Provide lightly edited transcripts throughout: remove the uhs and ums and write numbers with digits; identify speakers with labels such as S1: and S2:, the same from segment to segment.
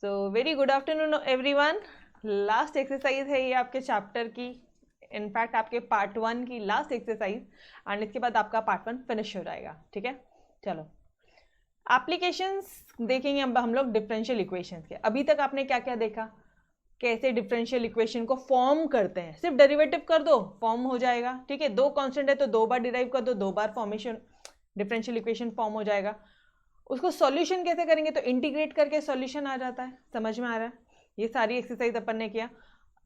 S1: So very good afternoon everyone. Last exercise है ये आपके चैप्टर की, इनफैक्ट आपके पार्ट 1 की लास्ट एक्सरसाइज, एंड इसके बाद आपका पार्ट 1 फिनिश हो जाएगा। ठीक है, चलो एप्लीकेशंस देखेंगे अब हम लोग डिफरेंशियल इक्वेशंस के। अभी तक आपने क्या क्या देखा, कैसे डिफरेंशियल इक्वेशन को फॉर्म करते हैं। सिर्फ डेरिवेटिव कर दो फॉर्म हो जाएगा। ठीक है, दो कांस्टेंट है तो 2 बार डिराइव कर दो, 2 बार फॉर्मेशन डिफरेंशियल इक्वेशन फॉर्म हो जाएगा। उसको सॉल्यूशन कैसे करेंगे, तो इंटीग्रेट करके सॉल्यूशन आ जाता है। समझ में आ रहा है? ये सारी एक्सरसाइज अपन ने किया।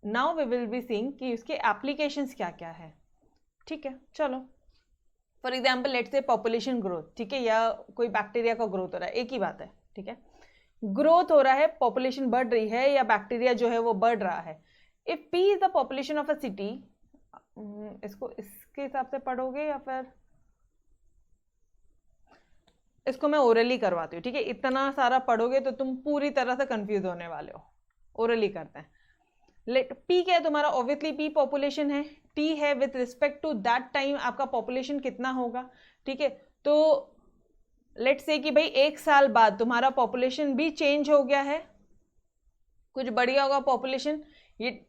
S1: Now we will be seeing कि उसके एप्लीकेशंस क्या क्या है। ठीक है, चलो for example let's say population growth, ठीक है, या कोई बैक्टीरिया का ग्रोथ हो रहा है, एक ही बात है। ठीक है, ग्रोथ हो रहा है, पॉपुलेशन बढ़ रही है या बैक्टीरिया जो है वो बढ़ रहा है। If P is the population of a city, इसको इसके हिसाब से पढ़ोगे या फिर इसको मैं ओरली करवाती हूँ। ठीक है, इतना सारा पढ़ोगे तो तुम पूरी तरह से कंफ्यूज होने वाले हो। ओरली करते हैं। लेट पी क्या है तुम्हारा, ऑब्वियसली पी पॉपुलेशन है, टी है with respect to that time आपका पॉपुलेशन कितना होगा। ठीक है, तो लेट से कि भाई 1 साल बाद तुम्हारा पॉपुलेशन भी चेंज हो गया है, कुछ बढ़िया होगा पॉपुलेशन ये,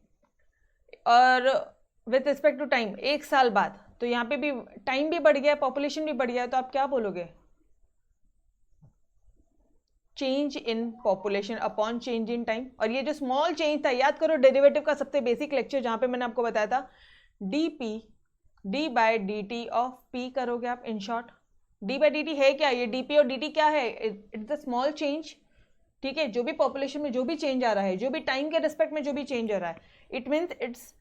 S1: और विथ रिस्पेक्ट टू टाइम 1 साल बाद, तो यहाँ पे भी टाइम भी बढ़ गया है, पॉपुलेशन भी बढ़ गया है, तो आप क्या बोलोगे, change in population upon change in time. और ये जो स्मॉल चेंज था, याद करो डेरिवेटिव का सबसे बेसिक लेक्चर जहां पे मैंने आपको बताया था, dp d by d t of p करोगे आप। In short d by d t है क्या, ये dp और dt क्या है, इट्स द स्मॉल चेंज। ठीक है, जो भी पॉपुलेशन में जो भी चेंज आ रहा है, जो भी टाइम के रिस्पेक्ट में जो भी चेंज हो रहा है, it means it's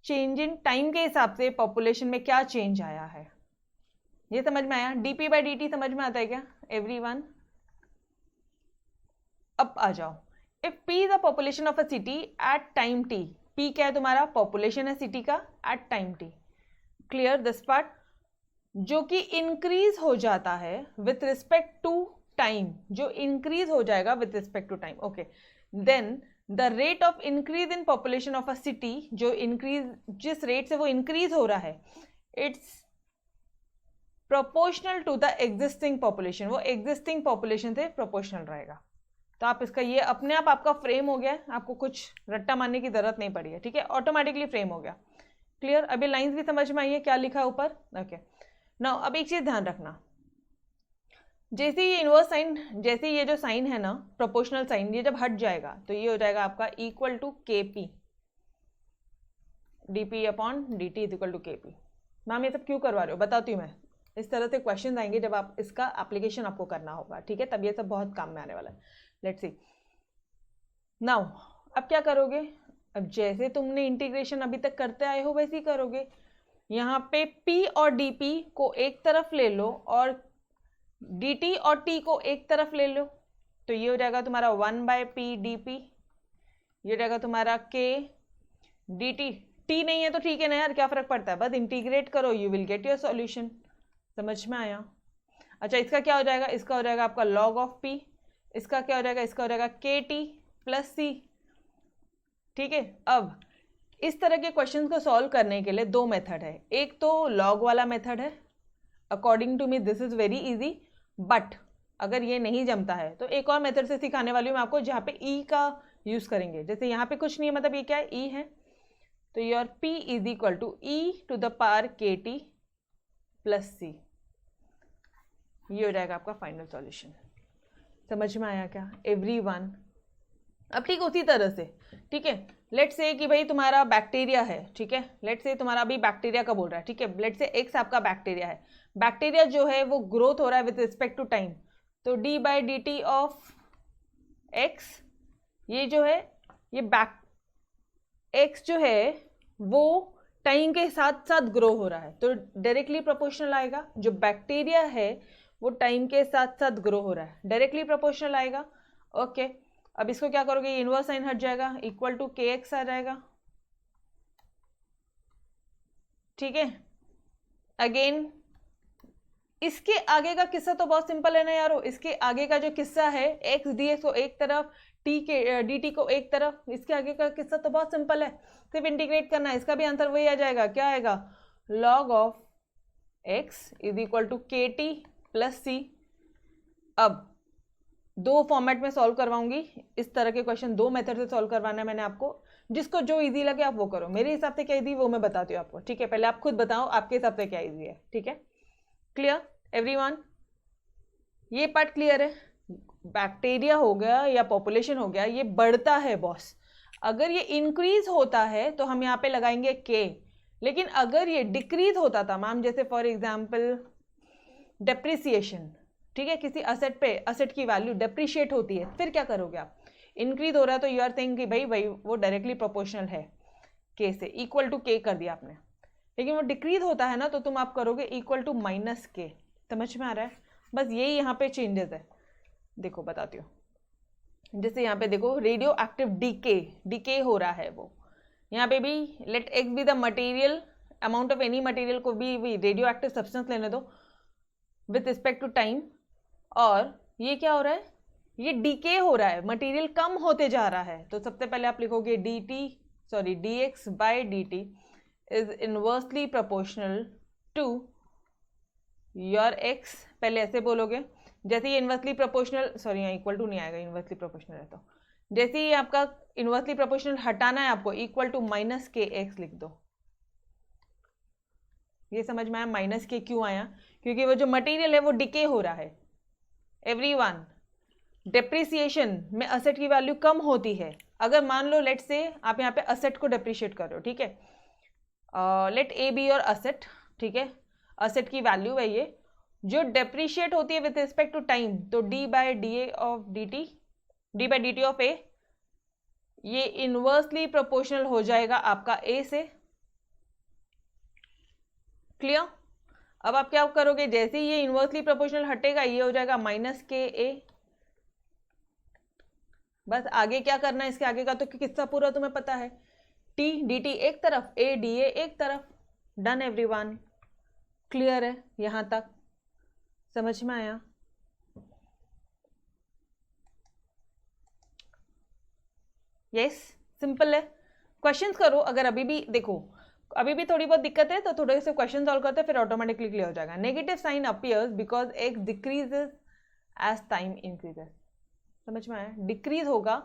S1: change in time के हिसाब से पॉपुलेशन में क्या चेंज आया है। ये समझ में आया? dp बाय dt समझ में आता है क्या एवरीवन? अब आ जाओ, if P is the population of a city at time t, P क्या है तुम्हारा, पॉपुलेशन है सिटी का at time t। Clear this part? जो कि इंक्रीज हो जाता है विथ रिस्पेक्ट टू टाइम, जो इंक्रीज हो जाएगा with respect to time. Okay, then the rate of increase in population of a city, जो इंक्रीज जिस रेट से वो इंक्रीज हो रहा है, it's proportional to the existing population, वो एग्जिस्टिंग पॉपुलेशन से प्रोपोर्शनल रहेगा। तो आप इसका ये अपने आप आपका फ्रेम हो गया है, आपको कुछ रट्टा मारने की जरूरत नहीं पड़ी है। ठीक है, ऑटोमेटिकली फ्रेम हो गया। क्लियर? अभी लाइंस भी समझ में आई है क्या लिखा है ऊपर? ओके, नाउ अब एक चीज ध्यान रखना, जैसे ये इनवर्स साइन, जैसे ये जो साइन है ना प्रोपोर्शनल साइन, ये जब हट जाएगा तो ये हो जाएगा आपका equal to k P, d P upon d T is equal to k P. Ma'am ये सब क्यों करवा रहे हो, बताती हूँ मैं। इस तरह से क्वेश्चन आएंगे जब आप इसका एप्लीकेशन आपको करना होगा। ठीक है, तब ये सब बहुत काम में आने वाला है। लेट्स सी नाउ, अब क्या करोगे, अब जैसे तुमने इंटीग्रेशन अभी तक करते आए हो वैसे ही करोगे। यहाँ पे P और dP को एक तरफ ले लो और dt और t को एक तरफ ले लो, तो ये हो जाएगा तुम्हारा 1 बाय p dp, ये हो जाएगा तुम्हारा k dt। t नहीं है तो ठीक है ना यार, क्या फर्क पड़ता है, बस इंटीग्रेट करो, you will get your solution. समझ में आया? अच्छा, इसका क्या हो जाएगा, इसका हो जाएगा आपका log ऑफ p, इसका क्या हो जाएगा, इसका हो जाएगा के टी प्लस सी। ठीक है, अब इस तरह के क्वेश्चंस को सॉल्व करने के लिए 2 मेथड है। एक तो लॉग वाला मेथड है, according to me this is very easy, but अगर ये नहीं जमता है तो एक और मेथड से सिखाने वाली हूँ मैं आपको, जहाँ पे ई का यूज करेंगे। जैसे यहाँ पे कुछ नहीं है, मतलब ये क्या है, ई है, तो your P is equal to e to the power k T plus c, ये हो जाएगा आपका फाइनल सॉल्यूशन। समझ में आया क्या एवरीवन? अब ठीक उसी तरह से, ठीक है, लेट्स से कि भाई तुम्हारा बैक्टीरिया है। ठीक है, लेट्स से तुम्हारा अभी बैक्टीरिया का बोल रहा है। ठीक है, लेट्स से एक्स आपका बैक्टीरिया है, बैक्टीरिया जो है वो ग्रोथ हो रहा है विद रिस्पेक्ट टू टाइम, तो D by D t of x, ये जो है ये बैक एक्स जो है वो टाइम के साथ साथ ग्रो हो रहा है, तो डायरेक्टली प्रोपोर्शनल आएगा। जो बैक्टीरिया है वो टाइम के साथ साथ ग्रो हो रहा है, डायरेक्टली प्रोपोर्शनल आएगा। ओके, अब इसको क्या करोगे, इनवर्स साइन हट जाएगा, इक्वल टू के एक्स आ जाएगा। ठीक है, अगेन इसके आगे का किस्सा तो बहुत सिंपल है ना यारो, इसके आगे का जो किस्सा है एक्स डी एक्स को एक तरफ, टी के डी टी को एक तरफ, इसके आगे का किस्सा तो बहुत सिंपल है, सिर्फ इंटीग्रेट करना है। इसका भी आंसर वही आ जाएगा, क्या आएगा, log of x is equal to के टी प्लस सी। अब दो फॉर्मेट में सॉल्व करवाऊंगी। इस तरह के क्वेश्चन दो मेथड से सॉल्व करवाना है मैंने आपको, जिसको जो इजी लगे आप वो करो। मेरे हिसाब से क्या इजी वो मैं बताती हूँ आपको, ठीक है? पहले आप खुद बताओ आपके हिसाब से क्या इजी है, ठीक है? Clear everyone? ये पार्ट क्लियर है? बैक्टीरिया हो गया या पॉपुलेशन हो गया, ये बढ़ता है बॉस। अगर ये इंक्रीज होता है तो हम यहाँ पे लगाएंगे के, लेकिन अगर ये डिक्रीज होता था मैम, जैसे फॉर एग्जाम्पल डेप्रिसिएशन, ठीक है, किसी असेट पे असेट की वैल्यू डेप्रिशिएट होती है, फिर क्या करोगे आप? इंक्रीज हो रहा है तो यू आर थिंकिंग कि भाई वो डायरेक्टली प्रोपोर्शनल है के से, इक्वल टू के कर दिया आपने। लेकिन वो डिक्रीज होता है ना, तो तुम आप करोगे इक्वल टू माइनस के। समझ में आ रहा है? बस यही यहाँ पे चेंजेस है। देखो बताती हूँ, जैसे यहाँ पे देखो रेडियो एक्टिव डीके हो रहा है वो, यहाँ पे भी let x be the material, amount of any material को भी रेडियो एक्टिव सब्सटेंस लेने दो विथ रिस्पेक्ट टू टाइम, और ये क्या हो रहा है? ये डीके हो रहा है, मटेरियल कम होते जा रहा है। तो सबसे पहले आप लिखोगे dx by dt is inversely proportional to your x। पहले ऐसे बोलोगे, जैसे ये इनवर्सली प्रोपोर्शनल, सॉरी यहाँ इक्वल टू नहीं आएगा, इनवर्सली प्रोपोर्शनल है तो जैसे ही आपका इनवर्सली प्रोपोर्शनल हटाना है आपको, इक्वल टू माइनस के एक्स लिख दो। ये समझ में आया माइनस के क्यों आया? क्योंकि वो जो मटेरियल है वो डिके हो रहा है। एवरीवन, डेप्रिसिएशन में असेट की वैल्यू कम होती है। अगर मान लो लेट से आप यहाँ पे असेट को डेप्रिशिएट कर रहे हो, ठीक है, लेट ए बी और असेट, ठीक है, असेट की वैल्यू है ये जो डेप्रिशिएट होती है विथ रिस्पेक्ट टू टाइम, तो d by d t of a, ये इनवर्सली प्रोपोर्शनल हो जाएगा आपका ए से। क्लियर? अब आप क्या करोगे, जैसे ही ये इनवर्सली प्रोपोर्शनल हटेगा ये हो जाएगा माइनस के ए। बस आगे क्या करना है, इसके आगे का तो किस्सा पूरा तुम्हें पता है। टी डी टी एक तरफ, ए डी ए एक तरफ। Done everyone? क्लियर है यहां तक? समझ में आया? यस, सिंपल है। क्वेश्चंस करो। अगर अभी भी देखो अभी भी थोड़ी बहुत दिक्कत है तो थोड़े से क्वेश्चन सॉल्व करते हैं, फिर ऑटोमेटिकली क्लियर हो जाएगा। Negative sign appears because x decreases as time increases. समझ में आया? डिक्रीज होगा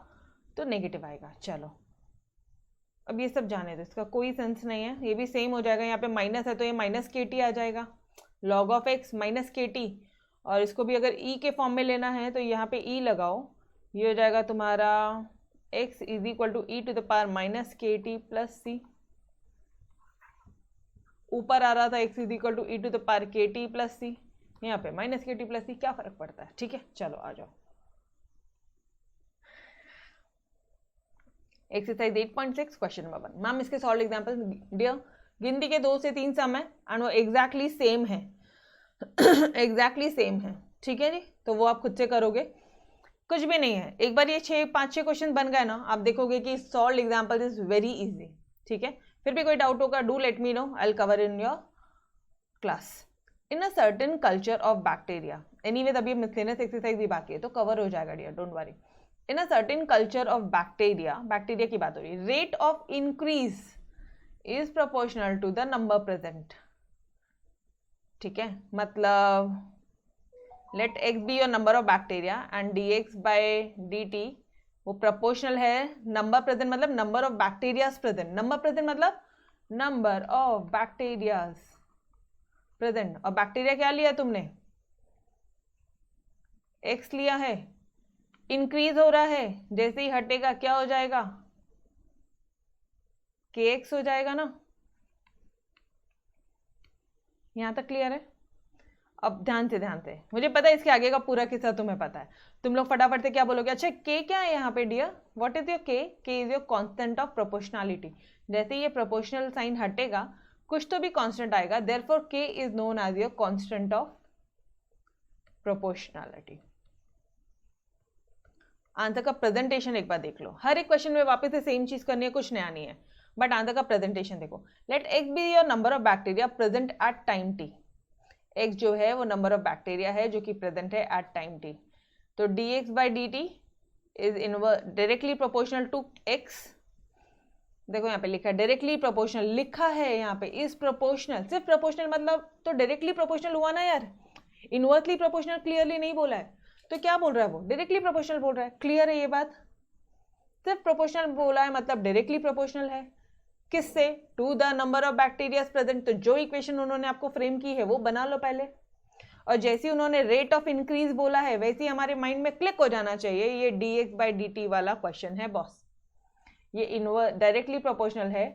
S1: तो नेगेटिव आएगा। चलो अब ये सब जाने दो, इसका कोई सेंस नहीं है। ये भी सेम हो जाएगा, यहाँ पे माइनस है तो ये माइनस के टी आ जाएगा, log of x minus k T. और इसको भी अगर ई के फॉर्म में लेना है तो यहाँ पे ई लगाओ, ये हो जाएगा तुम्हारा x is equal to e to the power minus k T plus c. ऊपर आ रहा था x is equal to e to the power k T plus c, यहाँ पे माइनस के टी प्लस सी, क्या फर्क पड़ता है? ठीक है, चलो आ जाओ। Exercise 8.6 question number 1। मैम इसके सॉल्व एग्जांपल डियर, गिनती के 2 से 3 सम है एंड वो एग्जैक्टली सेम है एग्जैक्टली सेम है, ठीक है जी? तो वो आप खुद से करोगे, कुछ भी नहीं है। एक बार ये 5-6 क्वेश्चन बन गए ना, आप देखोगे कि solve example is very easy, ठीक है? फिर भी कोई डाउट होगा do let me know, I will cover in your class. In a certain culture of bacteria, anyways अभी मिसलेनियस एक्सरसाइज भी बाकी है तो कवर हो जाएगा dear, don't worry. In a certain culture of bacteria, bacteria की बात हो रही है, rate of increase is proportional to the number present. ठीक है, मतलब late x be your number of bacteria and d x by d t वो proportional है नंबर प्रेजेंट, मतलब number of bacterias present. Number present मतलब number of bacterias present. और bacteria क्या लिया तुमने? एक्स लिया है। इंक्रीज हो रहा है, जैसे ही हटेगा क्या हो जाएगा? के एक्स हो जाएगा ना। यहां तक क्लियर है? अब ध्यान से, मुझे पता है इसके आगे का पूरा किस्सा तुम्हें पता है। तुम लोग फटाफट से क्या बोलोगे? अच्छा के क्या है यहाँ पे डियर? व्हाट इज योर के? के is your constant of proportionality. जैसे ये प्रोपोर्शनल साइन हटेगा कुछ तो भी कांस्टेंट आएगा, देयरफॉर के is known as your constant of proportionality. Answer का प्रेजेंटेशन एक बार देख लो। हर एक क्वेश्चन में वापस से सेम चीज करनी है, कुछ नया नहीं है, बट आंसर का प्रेजेंटेशन देखो। Let x be your number of bacteria present at time t. X जो है वो नंबर ऑफ बैक्टीरिया है जो कि प्रेजेंट है एट टाइम टी। तो d x by D T is directly proportional to x. देखो यहाँ पे लिखा है डायरेक्टली प्रोपोर्शनल, लिखा है यहाँ पे इज प्रोपोर्शनल। सिर्फ प्रोपोर्शनल मतलब तो डायरेक्टली प्रोपोर्शनल हुआ ना यार, इनवर्सली प्रोपोर्शनल क्लियरली नहीं बोला है। तो क्या बोल रहा है वो, डायरेक्टली प्रोपोर्शनल बोल रहा है। क्लियर है ये बात? सिर्फ प्रोपोर्शनल बोला है मतलब डायरेक्टली प्रोपोर्शनल है। किससे? To the number of bacteria present. तो जो इक्वेशन उन्होंने आपको फ्रेम की है वो बना लो पहले, और जैसे उन्होंने रेट ऑफ इंक्रीज बोला है वैसे ही हमारे माइंड में क्लिक हो जाना चाहिए, ये dx/dt वाला क्वेश्चन है बॉस। ये डायरेक्टली प्रोपोर्शनल है,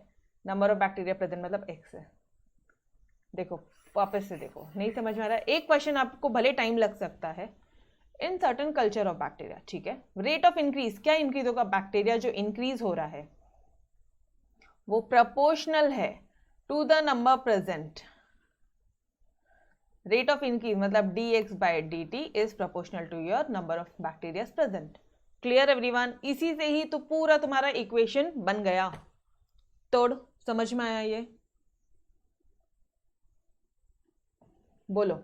S1: नंबर ऑफ बैक्टीरिया प्रेजेंट मतलब x है। देखो वापस से देखो, नहीं समझ में आ रहा है? एक क्वेश्चन आपको भले टाइम लग सकता है in certain culture of bacteria, ठीक है। रेट ऑफ इंक्रीज, क्या इंक्रीज होगा? बैक्टीरिया जो इंक्रीज हो रहा है वो प्रोपोर्शनल है to the number present. Rate of increase मतलब dx/dt is proportional to your number of bacteria present. Clear everyone? इसी से ही तो पूरा तुम्हारा इक्वेशन बन गया। तोड़, समझ में आया ये? बोलो।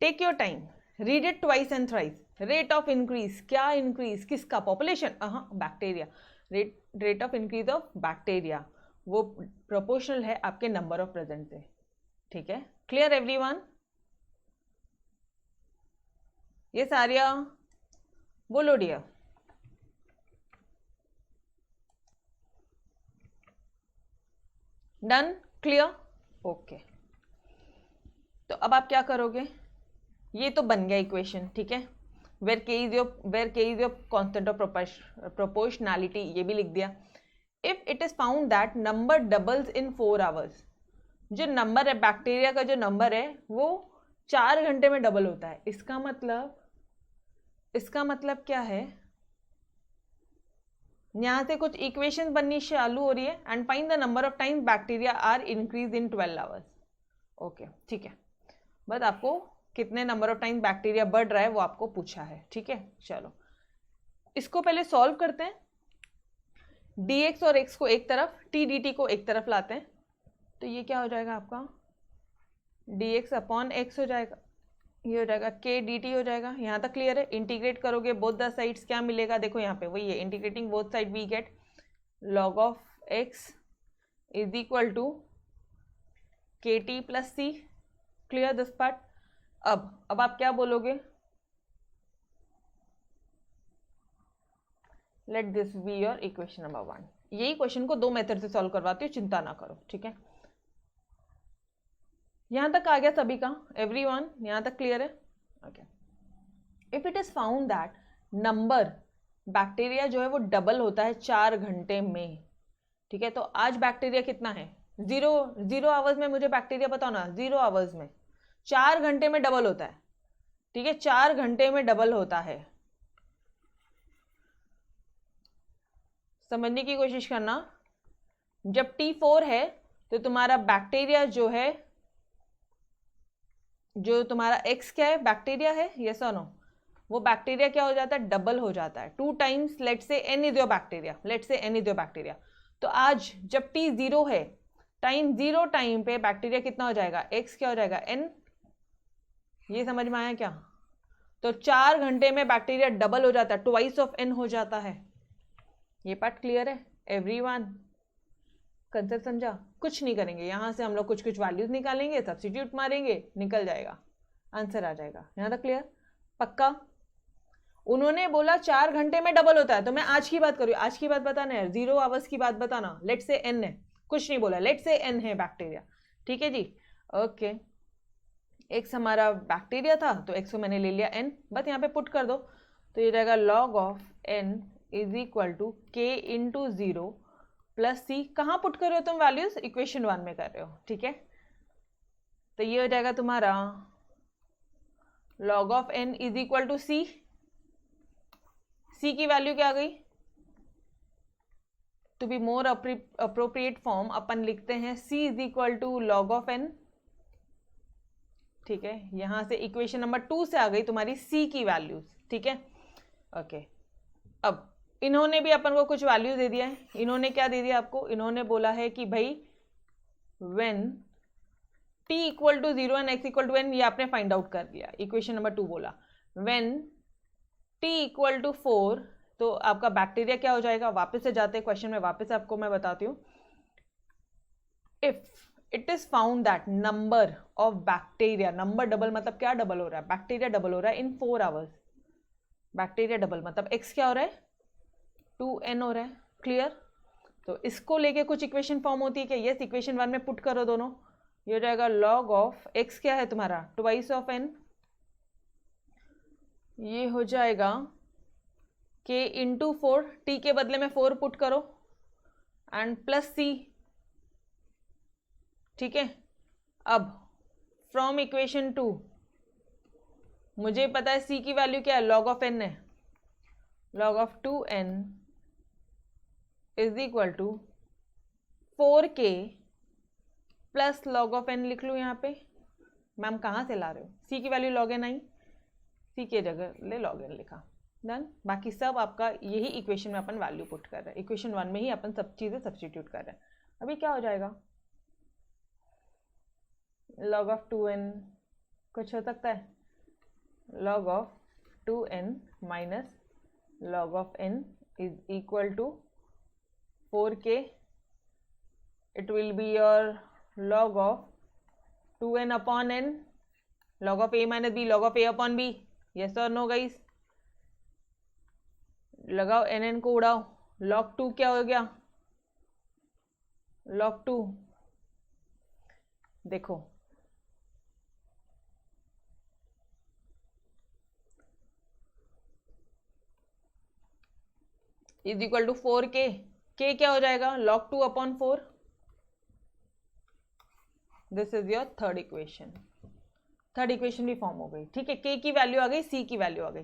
S1: Take your time, read it twice and thrice. Rate of increase, क्या इंक्रीज? किसका? Population, bacteria. Rate of increase of bacteria वो प्रोपोर्शनल है आपके नंबर ऑफ प्रेजेंट से, ठीक है। Clear everyone? ये सारिया बोलो डियर। डन? क्लियर? ओके। तो अब आप क्या करोगे? ये तो बन गया इक्वेशन, ठीक है। वेर के is your constant of proportionality, ये भी लिख दिया। If it is found that number doubles in 4 hours, जो नंबर है बैक्टीरिया का, जो नंबर है वो 4 घंटे में डबल होता है। इसका मतलब क्या है? यहां से कुछ इक्वेशन बननी चालू हो रही है। And find the number of times bacteria are increase in 12 hours. Okay, ठीक है। बस आपको कितने नंबर ऑफ टाइम्स बैक्टीरिया बढ़ रहा है वो आपको पूछा है, ठीक है। चलो इसको पहले सॉल्व करते हैं। dx और x को एक तरफ, t dt को एक तरफ लाते हैं, तो ये क्या हो जाएगा आपका? dx/x हो जाएगा, ये हो जाएगा k dt हो जाएगा। यहाँ तक क्लियर है? इंटीग्रेट करोगे बोथ द साइड्स, क्या मिलेगा? देखो यहाँ पे वही है, integrating both side we get log of x is equal to kt plus c। Clear this part? अब आप क्या बोलोगे? Let this be your equation number 1। यही क्वेश्चन को 2 मेथड से सॉल्व करवाती हूँ, चिंता ना करो, ठीक है। यहां तक आ गया सभी का? एवरीवन यहां तक क्लियर है? Okay. If it is found that number bacteria जो है वो डबल होता है 4 घंटे में, ठीक है। तो आज बैक्टीरिया कितना है? 0 आवर्स में मुझे बैक्टीरिया बताओ ना। 0 आवर्स में 4 घंटे में डबल होता है, ठीक है। 4 घंटे में डबल होता है। समझने की कोशिश करना। जब T4 है तो तुम्हारा बैक्टीरिया जो है, जो तुम्हारा X क्या है? बैक्टीरिया है, यस और नो? वो बैक्टीरिया क्या हो जाता है? डबल हो जाता है 2 times. Let say N is your bacteria, let say N is your bacteria. तो आज जब T 0 है, टाइम 0 टाइम पे बैक्टीरिया कितना हो जाएगा? X क्या हो जाएगा? N। ये समझ में आया क्या? तो 4 घंटे में बैक्टीरिया डबल हो जाता है, ट्वाइस ऑफ N हो जाता है। ये पार्ट क्लियर है एवरीवन? कंसेप्ट समझा? कुछ नहीं करेंगे, यहां से हम लोग कुछ वैल्यूज निकालेंगे, सब्स्टिट्यूट मारेंगे, निकल जाएगा, आंसर आ जाएगा। यहां तक क्लियर? पक्का? उन्होंने बोला 4 घंटे में डबल होता है, तो मैं आज की बात करूँ, आज की बात बताना है, 0 आवर्स की बात बताना। लेट से N है, कुछ नहीं बोला, लेट से N है बैक्टीरिया, ठीक है जी। ओके, X हमारा बैक्टीरिया था तो X को मैंने ले लिया N, बस यहाँ पे पुट कर दो। तो ये जाएगा log of N is equal to K into 0 plus C। कहाँ पुट कर रहे हो तुम वैल्यूज? इक्वेशन 1 में कर रहे हो, ठीक है। तो ये हो जाएगा तुम्हारा log of N is equal to C। C की वैल्यू क्या आ गई? To be more appropriate form अपन लिखते हैं C is equal to log of N, ठीक है। यहां से इक्वेशन नंबर 2 से आ गई तुम्हारी C की वैल्यूज, ठीक है। ओके, अब इन्होंने भी अपन को कुछ वैल्यूज दे दिया है। इन्होंने क्या दे दिया आपको? इन्होंने बोला है कि भाई when t equal to 0 and x equal to n, ये आपने फाइंड आउट कर दिया। इक्वेशन नंबर 2 बोला व्हेन t इक्वल टू 4, तो आपका बैक्टीरिया क्या हो जाएगा? वापस से जाते हैं क्वेश्चन में, वापस आपको मैं बताती हूँ। If it is found that number of bacteria, number double मतलब क्या डबल हो रहा है, बैक्टीरिया डबल हो रहा है इन 4 आवर्स। बैक्टीरिया डबल मतलब x क्या हो रहा है, 2n हो रहा है। क्लियर? तो इसको लेके कुछ इक्वेशन फॉर्म होती है क्या? यस, इक्वेशन 1 में पुट करो दोनों। ये हो जाएगा log ऑफ x क्या है तुम्हारा, ट्वाइस ऑफ n, ये हो जाएगा k इंटू 4, t के बदले में 4 पुट करो, एंड प्लस c। ठीक है, अब फ्रॉम इक्वेशन 2 मुझे पता है c की वैल्यू क्या है, log ऑफ n है। log of 2n is equal to 4k plus log of n लिख लूँ यहाँ पे। मैम कहाँ से ला रहे हो, c की वैल्यू log n आई, c के जगह ले log n लिखा, डन। बाकी सब आपका यही इक्वेशन में अपन वैल्यू पुट कर रहे हैं, इक्वेशन 1 में ही अपन सब चीज़ें सब्स्टिट्यूट कर रहे हैं। अभी क्या हो जाएगा, log ऑफ 2n कुछ हो सकता है, log of 2n minus log of n is equal to 4k, it will be your log of 2n upon n, log of a minus b, log of a upon b, yes or no guys? लगाओ nn को उड़ाओ, log 2 क्या हो गया, log 2 देखो is equal to 4k, k क्या हो जाएगा, log 2 upon 4। This is your third equation. Third equation भी फॉर्म हो गई। ठीक है, k की वैल्यू आ गई, c की वैल्यू आ गई।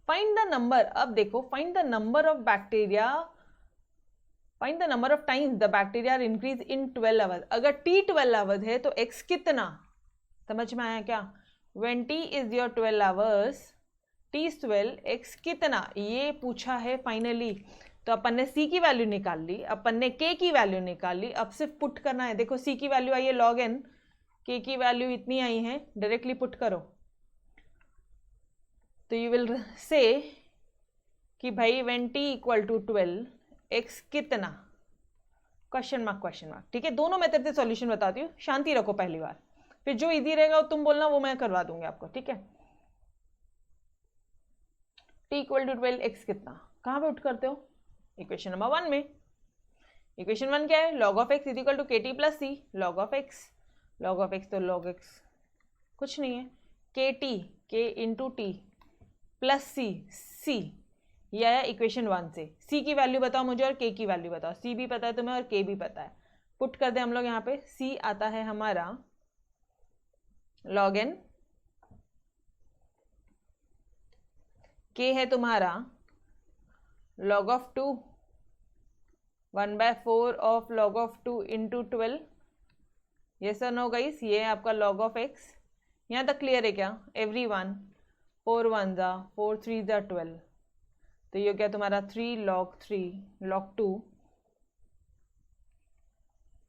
S1: फाइंड द नंबर, अब देखो find the number of bacteria, find the number of times the bacteria are increase in 12 hours. अगर t 12 आवर्स है तो x कितना, समझ में आया क्या? When t is your 12 hours, t is 12, x कितना, ये पूछा है फाइनली। तो अपन ने c की वैल्यू निकाल ली, अपन ने k की वैल्यू निकाल ली, अब सिर्फ पुट करना है। देखो c की वैल्यू आई है log n, k की वैल्यू इतनी आई है, डायरेक्टली पुट करो। तो यू विल से कि भाई when t equal to 12, x कितना, क्वेश्चन मार्क। ठीक है, दोनों मेथड से सॉल्यूशन बताती हूँ, शांति रखो पहली बार, फिर जो इजी रहेगा तुम बोलना, वो मैं करवा दूंगी आपको। ठीक है, t इक्वल टू 12, x कितना, कहाँ पे उठ करते हो, इक्वेशन नंबर 1 में। इक्वेशन 1 क्या है, log of x is equal to kt plus c, log of x तो log x कुछ नहीं है, kt, k into t plus c, ये आया इक्वेशन 1 से। c की वैल्यू बताओ मुझे और k की वैल्यू बताओ, c भी पता है तुम्हें और k भी पता है। पुट कर दे हम लोग यहाँ पे, c आता है हमारा log n, k है तुम्हारा log of 2, 1/4 of log of 2 into 12, yes और नो गाइस, ये है आपका log ऑफ x। यहाँ तक क्लियर है क्या एवरी वन? 4 1 जा 4 3 जा 12, तो ये क्या तुम्हारा 3 log 2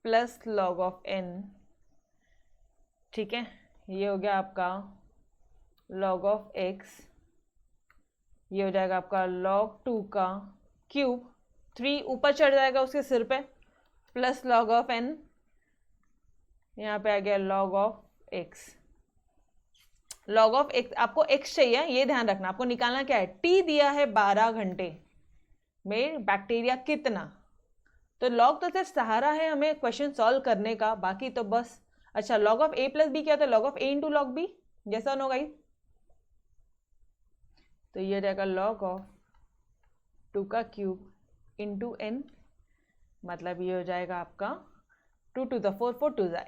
S1: plus log of n। ठीक है, ये हो गया आपका log ऑफ x, ये हो जाएगा आपका log 2 का क्यूब, 3 ऊपर चढ़ जाएगा उसके सिर पे, प्लस log ऑफ n, यहाँ पे आ गया log of x। log of x, आपको x चाहिए, ये ध्यान रखना, आपको निकालना क्या है, t दिया है 12 घंटे में बैक्टीरिया कितना, तो log तो सिर्फ सहारा है हमें क्वेश्चन सॉल्व करने का, बाकी तो बस। अच्छा, log of a plus b क्या होता है, log of a into log b, जैसा नो गाइस। तो ये रहेगा log ऑफ 2 का क्यूब इंटू n, मतलब ये हो जाएगा आपका 2 to the 4 4 to the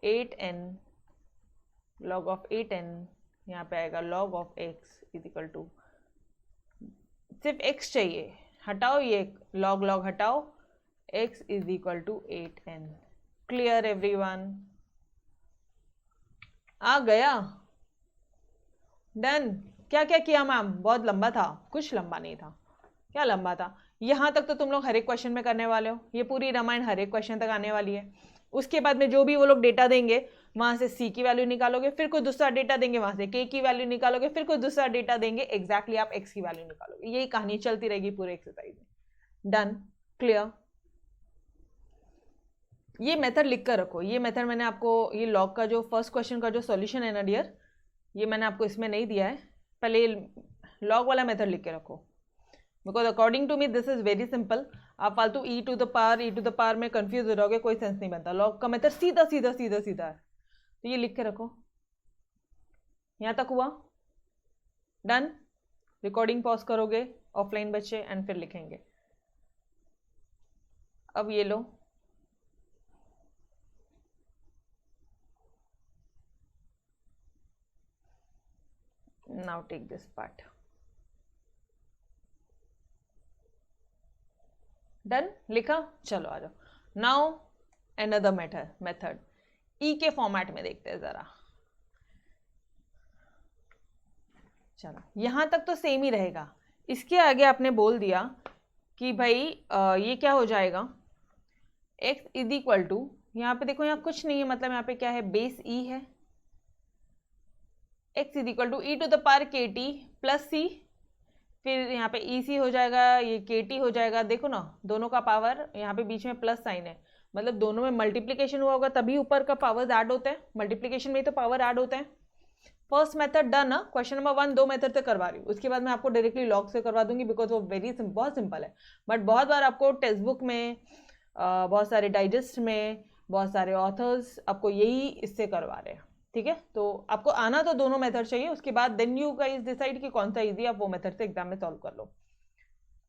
S1: 8n, log of 8n, यहाँ पे आएगा log of x is equal to, सिर्फ x चाहिए, हटाओ ये log हटाओ, x is equal to 8n। Clear everyone? आ गया, डन। क्या क्या किया मैम? बहुत लंबा था, कुछ लंबा नहीं था। क्या लंबा था? यहाँ तक तो तुम लोग हर एक क्वेश्चन में करने वाले हो, ये पूरी रामायण हर एक क्वेश्चन तक आने वाली है। उसके बाद में जो भी वो लोग डेटा देंगे, वहां से c की वैल्यू निकालोगे, फिर कोई दूसरा डेटा देंगे, वहां से k की वैल्यू निकालोगे, फिर कोई दूसरा डेटा देंगे, एग्जैक्टली आप x की वैल्यू निकालोगे। यही कहानी चलती रहेगी पूरे एक्सरसाइज में। डन? क्लियर? ये मेथड लिख कर रखो, ये मेथड मैंने आपको, ये लॉग का जो फर्स्ट क्वेश्चन का जो सॉल्यूशन है ना डियर, ये मैंने आपको इसमें नहीं दिया है, पहले लॉग वाला मेथड लिख के रखो, because according to me this is very simple. आप फालतू ई टू द पावर में कंफ्यूज हो जाओगे, कोई सेंस नहीं बनता। लॉग का मेथड सीधा सीधा सीधा सीधा है, तो ये लिख के रखो। यहाँ तक हुआ? डन। रिकॉर्डिंग पॉज करोगे ऑफलाइन बच्चे एंड फिर लिखेंगे। अब ये लो, now take this part. Done, लिखा? चलो आ जाओ। नाउ अनदर मेथड ई के फॉर्मेट में देखते हैं जरा। चलो यहां तक तो सेम ही रहेगा, इसके आगे आपने बोल दिया कि भाई ये क्या हो जाएगा, x इज इक्वल टू, यहाँ पे देखो यहाँ कुछ नहीं है, मतलब यहाँ पे क्या है, बेस e है, x is equal to e to the power k T plus c, फिर यहाँ पे ई सी हो जाएगा, ये के टी हो जाएगा। देखो ना दोनों का पावर यहाँ पे बीच में प्लस साइन है, मतलब दोनों में मल्टीप्लीकेशन हुआ होगा तभी ऊपर का पावर ऐड होता है, मल्टीप्लीकेशन में ही तो पावर ऐड होता है। फर्स्ट मेथड डन ना, क्वेश्चन नंबर 1 दो मेथड से करवा रही हूँ, उसके बाद मैं आपको डायरेक्टली लॉग से करवा दूंगी, बिकॉज वो बहुत सिंपल है। बट बहुत बार आपको टेक्स्ट बुक में, बहुत सारे डाइजेस्ट में, बहुत सारे ऑथर्स आपको यही इससे करवा रहे हैं, ठीक है। तो आपको आना तो दोनों मेथड चाहिए, उसके बाद देन यू गाइस डिसाइड कि कौन सा इजी, आप वो मेथड से एग्जाम में सॉल्व कर लो।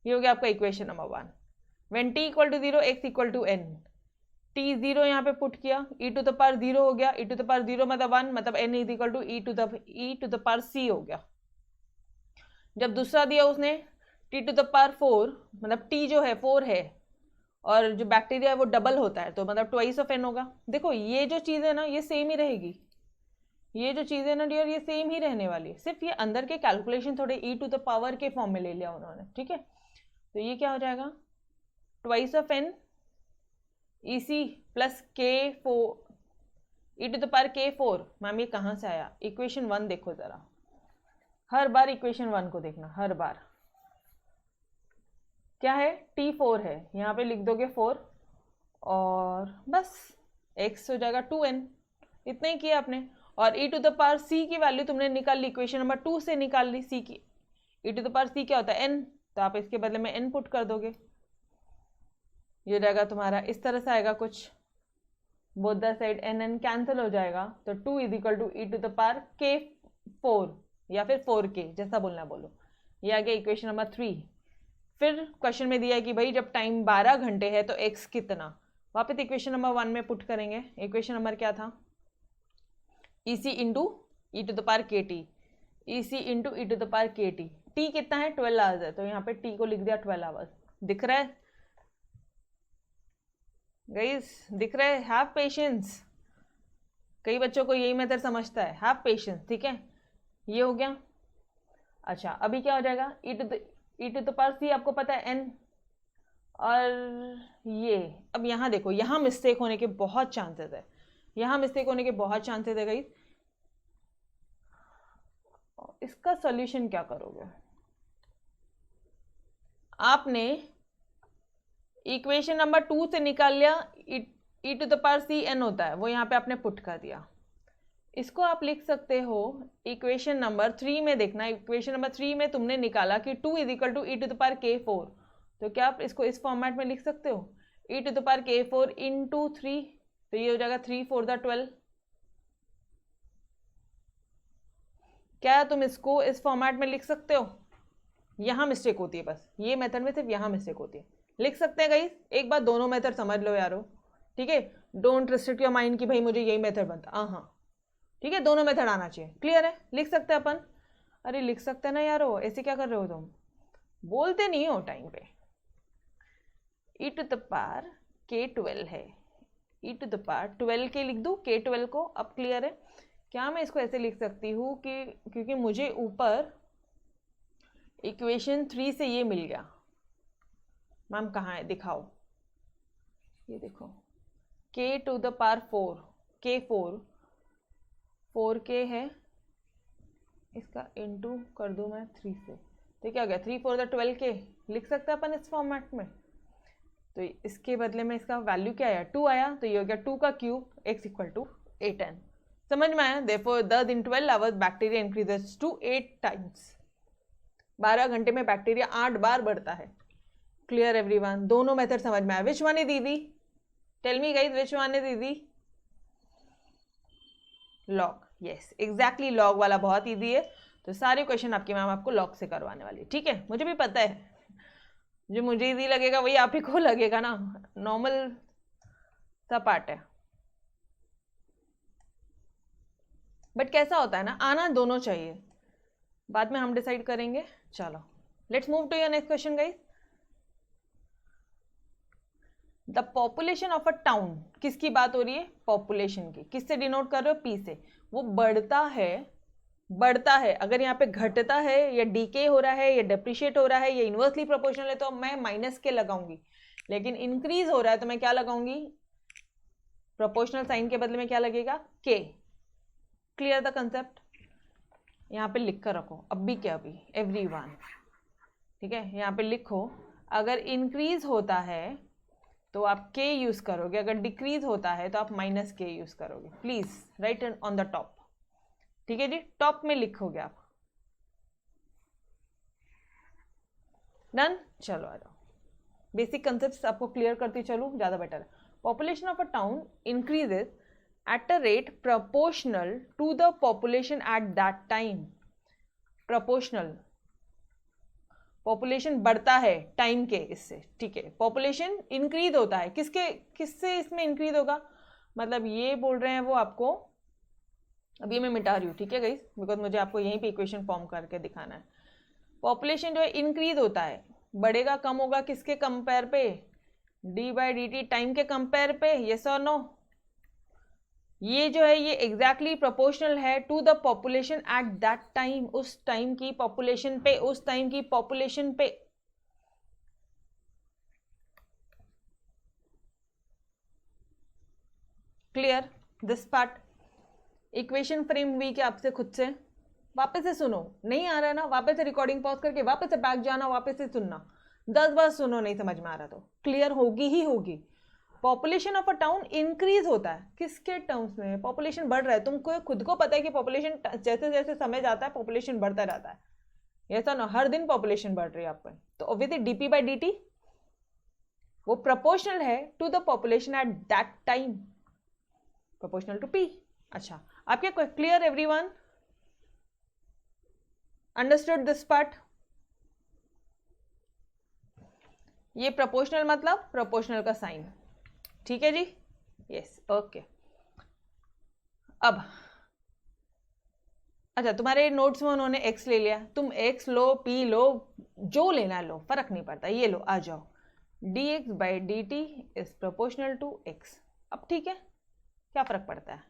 S1: ये हो गया आपका equation number 1। When t equal to 0 x equal to n, t 0 यहाँ पे पुट किया, e टू द पावर 0 हो गया, e टू द पावर 0 मतलब 1, मतलब n is equal to e to the power c हो गया। जब दूसरा दिया उसने t टू द पावर 4, मतलब t जो है 4 है और जो बैक्टीरिया है वो डबल होता है, तो मतलब ट्वाइस ऑफ n होगा। देखो ये जो चीज़ है ना ये सेम ही रहेगी, ये जो चीज़ है ना डियर ये सेम ही रहने वाली है, सिर्फ ये अंदर के कैलकुलेशन थोड़े e टू द पावर के फॉर्म में ले लिया उन्होंने, ठीक है। तो ये क्या हो जाएगा, twice of n e c plus k 4 E to the power k 4। Ma'am ये कहाँ से आया, इक्वेशन 1 देखो जरा, हर बार इक्वेशन 1 को देखना, हर बार क्या है, t4 है, यहाँ पे लिख दोगे 4 और बस x हो जाएगा 2n, इतना ही किया आपने। और e to the power c की वैल्यू तुमने निकाल ली, इक्वेशन नंबर 2 से निकाल ली c की, e to the power c क्या होता है n, तो आप इसके बदले में n पुट कर दोगे, ये हो जाएगा तुम्हारा, इस तरह से आएगा कुछ, both the side n cancel हो जाएगा, तो 2 is equal to e to the power k 4 या फिर 4k, जैसा बोलना बोलो। ये आ गया इक्वेशन नंबर 3। फिर क्वेश्चन में दिया है कि भाई जब टाइम 12 घंटे है तो x कितना, वापस इक्वेशन नंबर 1 में पुट करेंगे। इक्वेशन नंबर क्या था, e c into e to the power k t, e c into e to the power k t, t कितना है 12 आवर्स है, तो यहाँ पे टी को लिख दिया 12 आवर्स। दिख रहा है गाइस, दिख रहा है? हैव पेशेंस, कई बच्चों को यही मेथड समझता है, हैव पेशेंस, ठीक है। ये हो गया। अच्छा अभी क्या हो जाएगा, ई टू द पावर सी आपको पता है n, और ये अब यहाँ देखो, यहाँ मिस्टेक होने के बहुत चांसेस है, यहाँ मिस्टेक होने के बहुत चांसेस है गाइस। इसका सॉल्यूशन क्या करोगे, आपने इक्वेशन नंबर 2 से निकाल लिया, e to the power c n होता है, वो यहाँ पे आपने पुट कर दिया। इसको आप लिख सकते हो इक्वेशन नंबर 3 में, देखना इक्वेशन नंबर 3 में तुमने निकाला कि 2 is equal to e to the power k 4, तो क्या आप इसको इस फॉर्मेट में लिख सकते हो, ई to the power k 4 into 3, तो ये हो जाएगा 3 4 द 12। क्या तुम इसको इस फॉर्मेट में लिख सकते हो, यहाँ मिस्टेक होती है, बस ये मेथड में सिर्फ यहाँ मिस्टेक होती है। लिख सकते हैं गाइस, एक बार दोनों मेथड समझ लो यारो, ठीक है। डोंट रिस्ट्रिक्ट योर माइंड कि भाई मुझे यही मेथड बनता, हाँ ठीक है, दोनों मेथड आना चाहिए, क्लियर है, लिख सकते हैं अपन। अरे लिख सकते हैं ना यारो, ऐसे क्या कर रहे हो तुम, बोलते नहीं हो टाइम पे। ई टू द पावर के 12 है, ई टू द पावर 12 के लिख दूँ, के 12 को, अब क्लियर है। क्या मैं इसको ऐसे लिख सकती हूँ कि क्योंकि मुझे ऊपर इक्वेशन 3 से ये मिल गया, मैम कहाँ है दिखाओ, ये देखो, के टू द पावर 4, के 4k है, इसका इंटू कर दूं मैं 3 से, तो क्या हो गया 3 4 द 12k, लिख सकते हैं अपन इस फॉर्मेट में। तो इसके बदले में इसका वैल्यू क्या आया 2 आया, तो ये हो गया 2 का cube x equal to 8n। समझ में आया? Therefore the in 12 hours bacteria increases to 8 times. 12 घंटे में बैक्टीरिया 8 बार बढ़ता है। Clear everyone? दोनों मेथड समझ में आया? Which one is easy? Tell me guys, which one is easy? Log. Yes exactly, log वाला बहुत इजी है। तो सारे क्वेश्चन आपकी मैम आपको लॉग से करवाने वाली है, ठीक है? मुझे भी पता है, जो मुझे इजी लगेगा वही आप ही को लगेगा ना, नॉर्मल सा पार्ट है। बट कैसा होता है ना, आना दोनों चाहिए, बाद में हम डिसाइड करेंगे। चलो let's move to your next question guys. The population of a town, किसकी बात हो रही है? पॉपुलेशन की। किससे डिनोट कर रहे हो? पी से। वो बढ़ता है, अगर यहाँ पे घटता है या डीके हो रहा है या डेप्रिशिएट हो रहा है या इनवर्सली प्रोपोर्शनल है तो मैं माइनस के लगाऊंगी, लेकिन इंक्रीज हो रहा है तो मैं क्या लगाऊंगी? प्रोपोर्शनल साइन के बदले में क्या लगेगा? के। Clear the concept? यहाँ पे लिख कर रखो, अभी क्या अभी, एवरीवन, ठीक है? यहाँ पे लिखो, अगर इंक्रीज होता है तो आप के यूज करोगे, अगर डिक्रीज होता है तो आप माइनस के यूज करोगे। Please right on the top, ठीक है जी? टॉप में लिखोगे आप। डन? चलो आ जाओ, बेसिक कंसेप्ट आपको क्लियर करती चलूँ, ज्यादा बेटर है। Population of a town increases at a rate proportional to the population at that time। proportional, population बढ़ता है टाइम के इससे, ठीक है? पॉपुलेशन इंक्रीज होता है किससे इसमें इंक्रीज होगा? मतलब ये बोल रहे हैं वो आपको, अभी मैं मिटा रही हूँ, ठीक है गाइस, बिकॉज मुझे आपको यहीं पे इक्वेशन फॉर्म करके दिखाना है। पॉपुलेशन जो है इंक्रीज होता है, बढ़ेगा कम होगा किसके कंपेयर पे? D by D T time के कंपेयर पे। यस और नो? ये जो है ये एग्जैक्टली प्रोपोर्शनल है to the population at that time, उस टाइम की पॉपुलेशन पे, उस टाइम की पॉपुलेशन पे। Clear this part? Equation frame हुई कि आपसे खुद से वापस से सुनो, नहीं आ रहा है ना, वापस से रिकॉर्डिंग पॉज करके वापस से बैक जाना, वापस से सुनना, 10 बार सुनो, नहीं समझ में आ रहा तो क्लियर होगी ही होगी। Population of a town increase होता है किसके टर्म्स में? पॉपुलेशन बढ़ रहा है, तुमको खुद को पता है कि पॉपुलेशन जैसे जैसे समय जाता है पॉपुलेशन बढ़ता रहता है। ऐसा ना, हर दिन पॉपुलेशन बढ़ रही है आपको, तो ऑब्वियसली डीपी बाई डीटी वो प्रोपोर्शनल है to the population at that time, proportional to P. अच्छा, आप क्या clear everyone? Understood this part? ये प्रोपोर्शनल मतलब प्रोपोर्शनल का साइन, ठीक है जी? Yes okay. अब अच्छा, तुम्हारे नोट्स में उन्होंने x ले लिया, तुम x लो, p लो, जो लेना लो, फर्क नहीं पड़ता, ये लो, आ जाओ। dx by D T is proportional to x। अब ठीक है, क्या फर्क पड़ता है?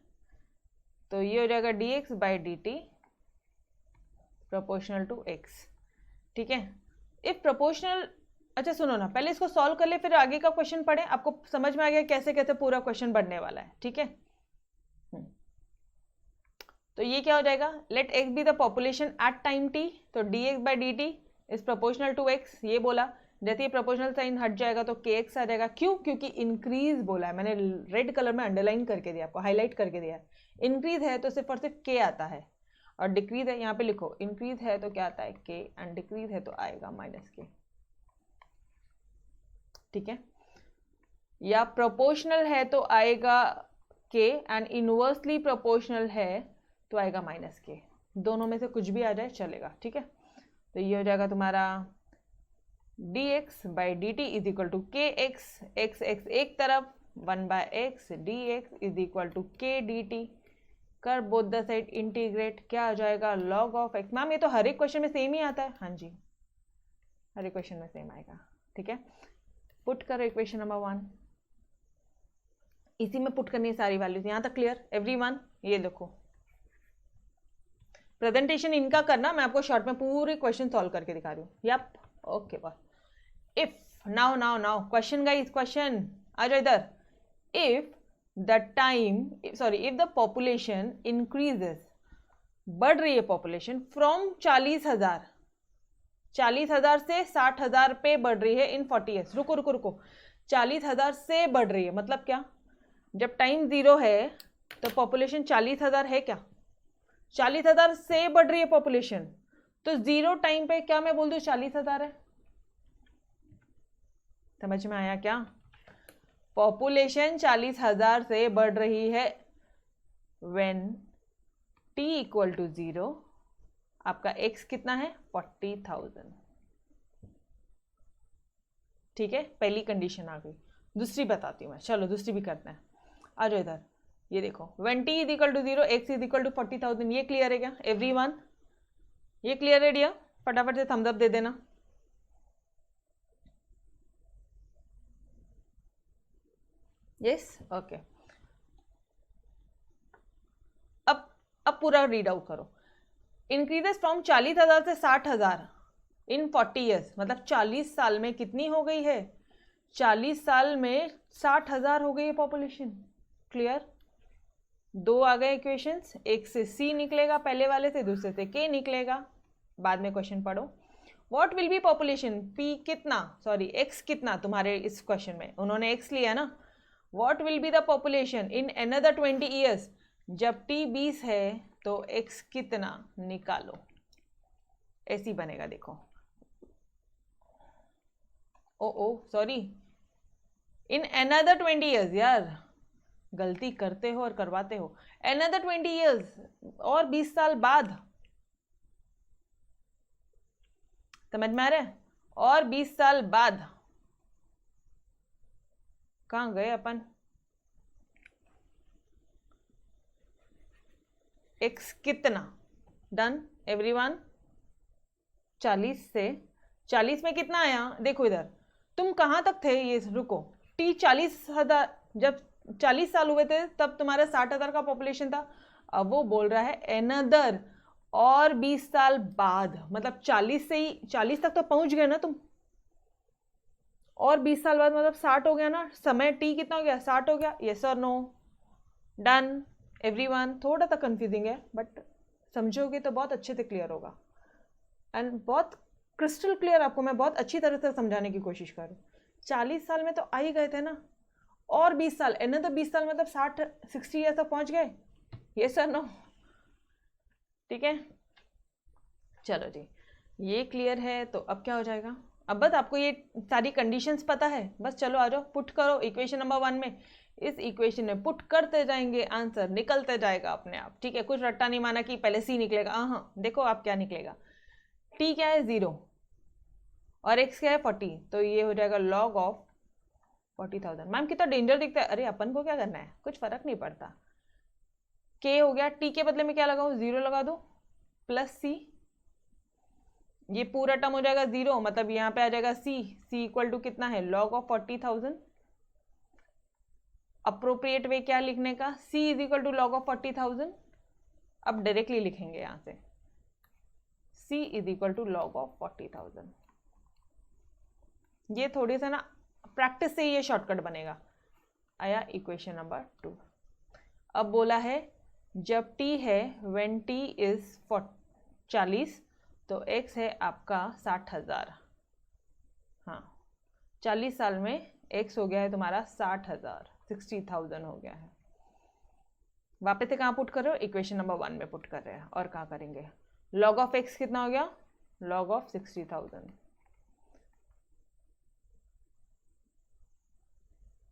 S1: तो ये हो जाएगा dx by D T proportional to x, ठीक है? इफ प्रोपोर्शनल, अच्छा सुनो ना, पहले इसको सॉल्व कर ले, फिर आगे का क्वेश्चन पढ़े, आपको समझ में आ गया कैसे कैसे पूरा क्वेश्चन बनने वाला है, ठीक है? तो ये क्या हो जाएगा? Let x be the population at time t, तो dx by D T is proportional to x, ये बोला। जैसे ये प्रोपोर्शनल साइन हट जाएगा तो kx आ जाएगा। क्यों? क्योंकि इंक्रीज बोला है, मैंने रेड कलर में अंडरलाइन करके दिया, आपको हाईलाइट करके दिया है। इंक्रीज है तो सिर्फ और सिर्फ k आता है, और डिक्रीज है, यहाँ पे लिखो, इंक्रीज है तो क्या आता है? k, एंड डिक्रीज है तो आएगा माइनस k, ठीक है? या प्रोपोर्शनल है तो आएगा k, एंड इनवर्सली प्रोपोर्शनल है तो आएगा माइनस k। दोनों में से कुछ भी आ जाए चलेगा, ठीक है? तो ये हो जाएगा तुम्हारा dx by D T is equal to K X, X X एक तरफ, 1 by X dx is equal to K D T. कर बोथ द साइड इंटीग्रेट, क्या आ जाएगा? Log of x। मैम ये तो हर एक क्वेश्चन में सेम ही आता है। हाँ जी, हर एक क्वेश्चन में सेम आएगा, ठीक है? पुट करो इक्वेशन नंबर 1, इसी में पुट करनी है सारी वैल्यूज। यहां तक क्लियर एवरीवन? ये देखो, प्रेजेंटेशन इनका करना, मैं आपको शॉर्ट में पूरे क्वेश्चन सॉल्व करके दिखा रही हूँ। यप ओके बस। If now question guys, question आ जाओ इधर। इफ द पॉपुलेशन इंक्रीजेस, बढ़ रही है पॉपुलेशन फ्रॉम 40,000 से 60,000 पे बढ़ रही है इन 40 ईयर्स। रुको, 40,000 से बढ़ रही है, मतलब क्या, जब टाइम 0 है तो पॉपुलेशन 40,000 है क्या, 40,000 से बढ़ रही है पॉपुलेशन, तो 0 टाइम पे क्या मैं बोल दूं 40,000 है। समझ में आया क्या? पॉपुलेशन 40,000 से बढ़ रही है व्हेन t इक्वल टू 0, आपका x कितना है 40,000। ठीक है, पहली कंडीशन आ गई। दूसरी बताती हूँ मैं, चलो दूसरी भी करते हैं। आ जाओ इधर, ये देखो when t is equal to 0 x is equal to 40,000। ये क्लियर है क्या एवरीवन? ये क्लियर है डियर? फटाफट से थम्स अप दे देना। Yes, okay. अब पूरा रीड आउट करो। इंक्रीजेस फ्रॉम 40,000 से 60,000 इन 40 ईयर्स, मतलब 40 साल में कितनी हो गई है, 40 साल में 60,000 हो गई है पॉपुलेशन। क्लियर? दो आ गए इक्वेशंस, एक से C निकलेगा पहले वाले से, दूसरे से K निकलेगा। बाद में क्वेश्चन पढ़ो। What will be population, P कितना, सॉरी X कितना, तुम्हारे इस क्वेश्चन में उन्होंने X लिया ना। What will be the population in another 20 years, जब T 20 है तो X कितना निकालो। ऐसी बनेगा, देखो। ओ सॉरी, इन अनदर 20 ईयर्स, यार गलती करते हो और करवाते हो। अनदर 20 ईयर्स, और 20 साल बाद। समझ में आ रहा है? और 20 साल बाद। कहां गए अपन? एक्स कितना, डन एवरीवन। 40 से 40 में कितना आया, देखो इधर, तुम कहां तक थे, ये रुको। टी 40,000, जब 40 साल हुए थे तब तुम्हारा 60,000 का पॉपुलेशन था। अब वो बोल रहा है एनदर, और 20 साल बाद, मतलब 40 से ही 40 तक तो पहुंच गए ना तुम, और 20 साल बाद मतलब 60 हो गया ना। समय टी कितना हो गया, 60 हो गया। यस और नो? Done everyone. थोड़ा सा कंफ्यूजिंग है, बट समझोगे तो बहुत अच्छे से क्लियर होगा, एंड बहुत क्रिस्टल क्लियर आपको मैं बहुत अच्छी तरह से समझाने की कोशिश कर रही हूँ। 40 साल में तो आ ही गए थे ना, और 20 साल, एना तो 20 साल मतलब 60 ईयर तक पहुंच गए। ये सर नो? ठीक है, चलो जी, ये क्लियर है। तो अब क्या हो जाएगा, अब बस आपको ये सारी कंडीशंस पता है, बस चलो आ जाओ, पुट करो इक्वेशन नंबर 1 में। इस इक्वेशन में पुट करते जाएंगे, आंसर निकलते जाएगा अपने आप। ठीक है, कुछ रट्टा नहीं माना कि पहले C निकलेगा। हाँ, देखो आप क्या निकलेगा। T क्या है 0 और X क्या है 40, तो ये हो जाएगा log ऑफ 40,000। मैम कितना डेंजर दिखता है। अरे अपन को क्या करना है, कुछ फर्क नहीं पड़ता। K हो गया, T के बदले में क्या लगाओ, 0 लगा दो, प्लस C, ये पूरा टर्म हो जाएगा 0, मतलब यहाँ पे आ जाएगा C इक्वल टू कितना है, log ऑफ 40,000। अप्रोप्रिएट वे क्या लिखने का, C is equal to log of 40,000। अब डायरेक्टली लिखेंगे यहाँ से, C is equal to log of 40,000। ये थोड़ी सा ना प्रैक्टिस से ये शॉर्टकट बनेगा। आया इक्वेशन नंबर 2। अब बोला है जब t है व्हेन t इज 40, तो x है आपका 60,000। हाँ, 40 साल में x हो गया है तुम्हारा 60,000, 60,000 हो गया है। वापस से कहाँ पुट कर रहे हो, इक्वेशन नंबर 1 में पुट कर रहे हैं। और कहाँ करेंगे, log ऑफ x कितना हो गया, log of 60,000।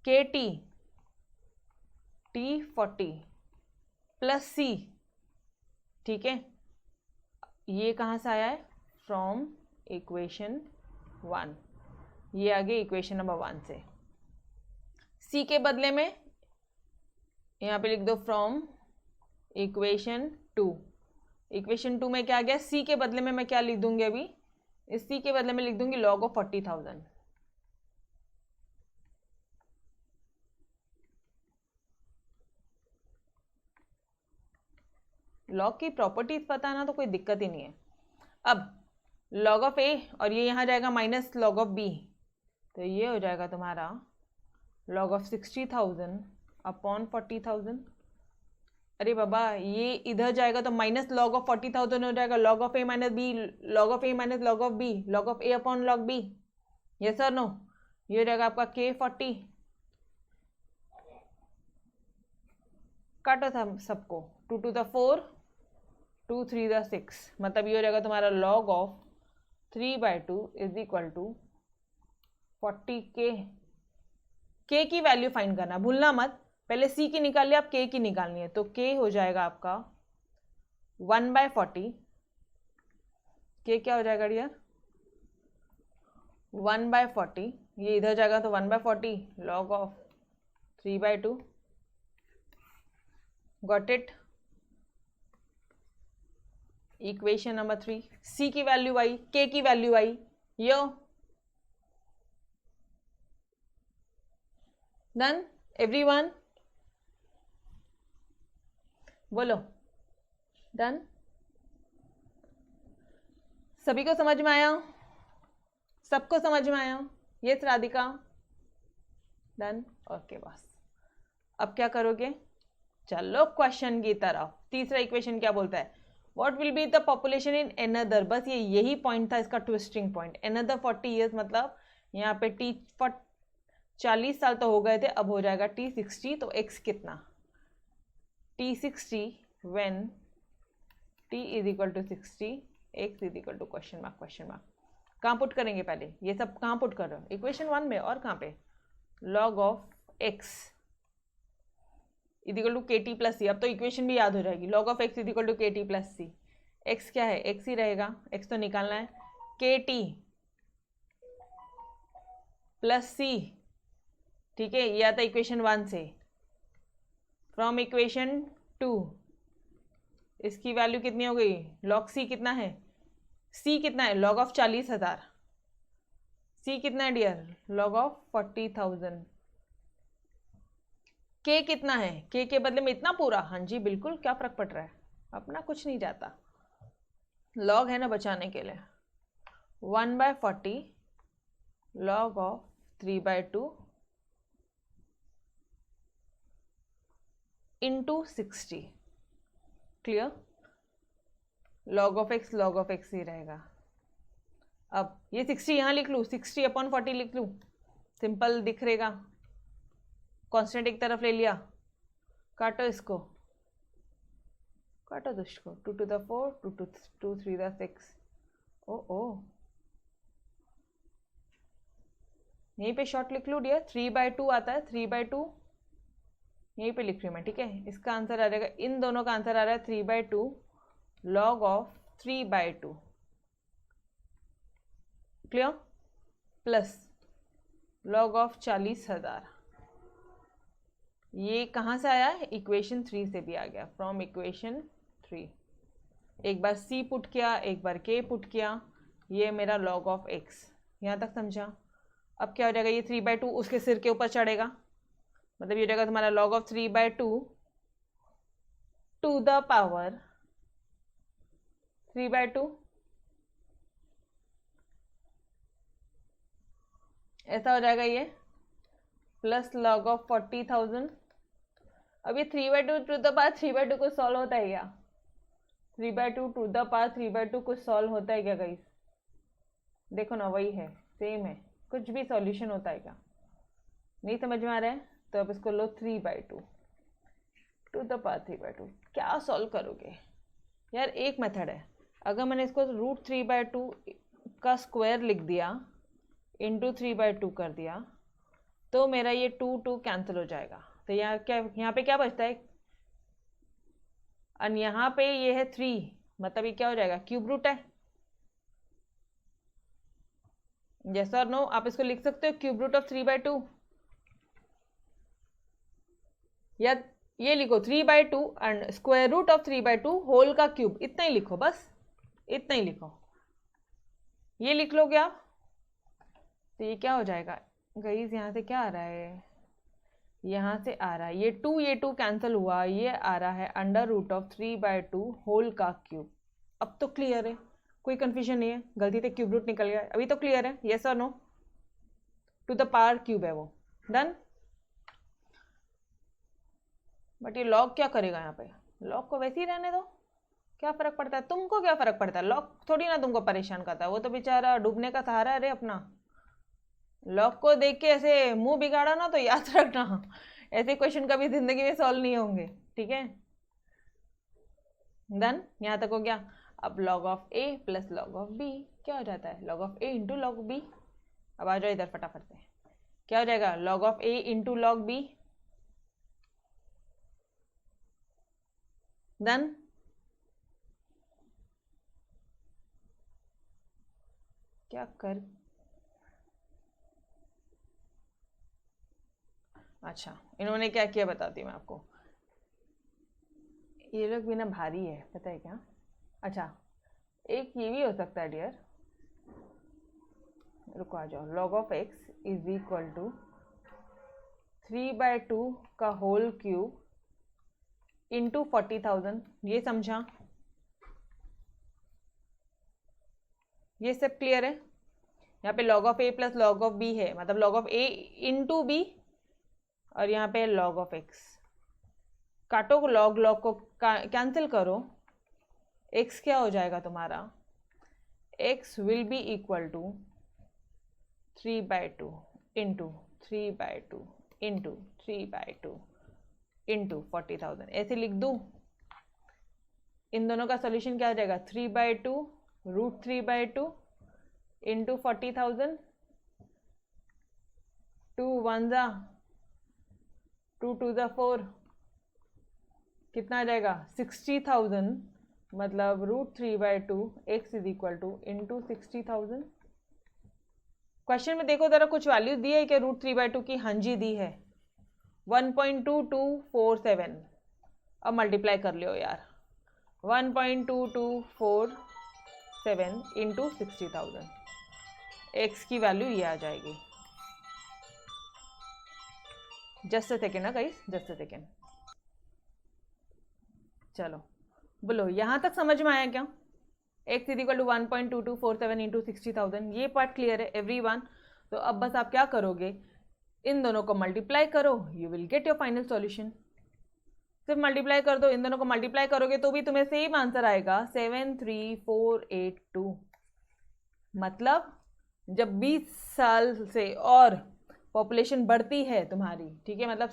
S1: KT T40 plus C, ठीक है, ये कहाँ से आया है, फ्रॉम इक्वेशन 1। ये आ गया इक्वेशन नंबर 1 से। C के बदले में यहाँ पे लिख दो फ्रॉम इक्वेशन 2। इक्वेशन 2 में क्या आ गया, C के बदले में मैं क्या लिख दूंगी अभी, इस C के बदले में लिख दूंगी log ऑफ 40,000। लॉग की प्रॉपर्टीज पता है ना, तो कोई दिक्कत ही नहीं है। अब log ऑफ A, और ये यहाँ जाएगा माइनस log ऑफ B, तो ये हो जाएगा तुम्हारा log ऑफ 60,000 अपॉन 40,000। अरे बाबा, ये इधर जाएगा तो माइनस log ऑफ 40,000 हो जाएगा, log of A minus B, log of A minus log of B, log of A upon log B। Yes और नो? ये हो जाएगा आपका K40, काटो था सबको, 2 to the 4, 2 3 the 6, मतलब ये हो जाएगा तुम्हारा log of 3/2 is equal to 40K। K की वैल्यू फाइंड करना, भूलना मत, पहले C की निकाल लिया, अब K की निकालनी है, तो K हो जाएगा आपका 1/40। K क्या हो जाएगा डियर? 1/40, ये इधर जाएगा तो 1/40 log of 3/2। Got it? Equation number 3, C की वैल्यू आई, K की वैल्यू आई, यो डन एवरीवन, बोलो डन? सभी को समझ में आया? सबको समझ में आया? यस राधिका, डन, ओके बस। अब क्या करोगे? चलो क्वेश्चन की तरफ। तीसरा इक्वेशन क्या बोलता है? What will be the population in another, बस यही पॉइंट था इसका ट्विस्टिंग पॉइंट। एनदर 40 ईयर्स, मतलब यहाँ पे टी 40 साल तो हो गए थे, अब हो जाएगा T60, तो x कितना? T60 when t is equal to 60, x is equal to question mark. कहाँ पुट करेंगे पहले? ये सब कहाँ पुट कर रहे हो? इक्वेशन 1 में, और कहाँ पे? log of x is equal to के टी प्लस सी। अब तो इक्वेशन भी याद हो जाएगी। log of x is equal to के टी प्लस सी। x क्या है? x ही रहेगा, x तो निकालना है, के टी प्लस सी, ठीक है, ये आता इक्वेशन 1 से। फ्रॉम इक्वेशन 2 इसकी वैल्यू कितनी हो गई? log c कितना है? c कितना है? log of 40,000। c कितना है डियर? log of 40,000। k कितना है? k के बदले में इतना पूरा? हाँ जी बिल्कुल, क्या फर्क पड़ रहा है, अपना कुछ नहीं जाता, log है ना बचाने के लिए। 1/40 log of 3/2 into 60। Clear? log of x ही रहेगा। अब ये 60 यहाँ लिख लूँ, 60/40 लिख लूँ, सिंपल दिख रहेगा। कांस्टेंट एक तरफ ले लिया, काटो इसको, काटो तो इसको, 2 to the 4, 2 3 the 6। ओ यहीं पे शॉर्ट लिख लूँ डियर, 3/2 आता है, 3/2 यहीं पे लिख रही हूँ मैं, ठीक है। इसका आंसर आ जाएगा, इन दोनों का आंसर आ रहा है 3/2 log of 3/2। Clear? Plus log of 40,000। ये कहाँ से आया है? इक्वेशन 3 से भी आ गया, फ्रॉम इक्वेशन 3। एक बार c पुट किया, एक बार k पुट किया, ये मेरा log ऑफ x। यहाँ तक समझा? अब क्या हो जाएगा? ये 3/2 उसके सिर के ऊपर चढ़ेगा, मतलब ये हो जाएगा तुम्हारा log of 3/2 to the power 3/2, ऐसा हो जाएगा ये, प्लस log ऑफ 40,000। अब ये 3/2 टू द पावर 3/2 को सॉल्व होता है क्या? 3/2 टू द पावर 3/2 को सॉल्व होता है क्या गाइस? देखो ना, वही है, सेम है, कुछ भी सॉल्यूशन होता है क्या? नहीं समझ में आ रहा है? तो अब इसको लो 3/2 टू द पावर 3/2। क्या सॉल्व करोगे यार? एक मेथड है, अगर मैंने इसको √3/2 का स्क्वायर लिख दिया, इंटू 3/2 कर दिया, तो मेरा ये 2 कैंसिल हो जाएगा। तो यहाँ पे क्या बचता है? और यहाँ पे ये है 3, मतलब ये क्या हो जाएगा? क्यूब रूट है। यस और नो? आप इसको लिख सकते हो क्यूब रूट ऑफ 3/2, या ये लिखो 3/2 and square root of 3/2 whole का क्यूब, इतना ही लिखो, बस इतना ही लिखो, ये लिख लोगे आप। तो ये क्या हो जाएगा गाइस? यहाँ से क्या आ रहा है? यहाँ से आ रहा है ये 2 कैंसिल हुआ, ये आ रहा है √3/2 होल का क्यूब। अब तो क्लियर है, कोई कंफ्यूजन नहीं है, गलती से क्यूब रूट निकल गया, अभी तो क्लियर है। यस और no? To the power cube है वो, डन। बट ये लॉग क्या करेगा यहाँ पे? लॉग को वैसे ही रहने दो, क्या फर्क पड़ता है? तुमको क्या फर्क पड़ता है? लॉग थोड़ी ना तुमको परेशान करता है, वो तो बेचारा डूबने का सहारा है रे अपना। लॉग को देख के ऐसे मुंह बिगाड़ा ना तो याद रखना, ऐसे क्वेश्चन कभी जिंदगी में सॉल्व नहीं होंगे, ठीक है। डन, यहाँ तक हो गया। अब log of A plus log of B क्या हो जाता है, log of A into log B. अब आ जाओ इधर फटाफट से, क्या हो जाएगा, log of A into log B. Done, क्या कर, अच्छा इन्होंने क्या किया बताती हूँ मैं आपको, ये लोग भी ना भारी है पता है क्या। अच्छा एक ये भी हो सकता है डियर, रुको आ जाओ, log of x is equal to 3/2 का होल क्यूब इंटू 40,000, ये समझा, ये सब क्लियर है। यहाँ पे log of A plus log of B है, मतलब log of A into B, और यहाँ पे लॉग ऑफ एक्स। काटो लॉग लॉग को कैंसिल करो, एक्स क्या हो जाएगा तुम्हारा, X will be equal to 3/2 into 3/2 into 3/2 into 40,000, ऐसे लिख दूँ। इन दोनों का सोल्यूशन क्या हो जाएगा, 3/2 रूट 3/2 इंटू 40,000, 2 1 जा 2 2 जा 4, कितना आ जाएगा 60,000, मतलब root 3/2 X is equal to into 60,000। Question में देखो जरा कुछ वैल्यू दी है क्या रूट 3/2 की, हाँ जी दी है 1.2247। अब मल्टीप्लाई कर लियो यार, 1.2247 इंटू 60,000, एक्स की वैल्यू ये आ जाएगी। जस्ट अ सेकेंड ना गाइस, जस्ट अ सेकेंड। चलो बोलो यहाँ तक समझ में आया क्या, X is equal to 1.2247 into 60,000, ये पार्ट क्लियर है एवरीवन। तो अब बस आप क्या करोगे, इन दोनों को मल्टीप्लाई करो, you will get your final solution. सिर्फ मल्टीप्लाई कर दो, इन दोनों को मल्टीप्लाई करोगे तो भी तुम्हें सेम आंसर आएगा 73482। मतलब जब 20 साल से और पॉपुलेशन बढ़ती है तुम्हारी, ठीक है, मतलब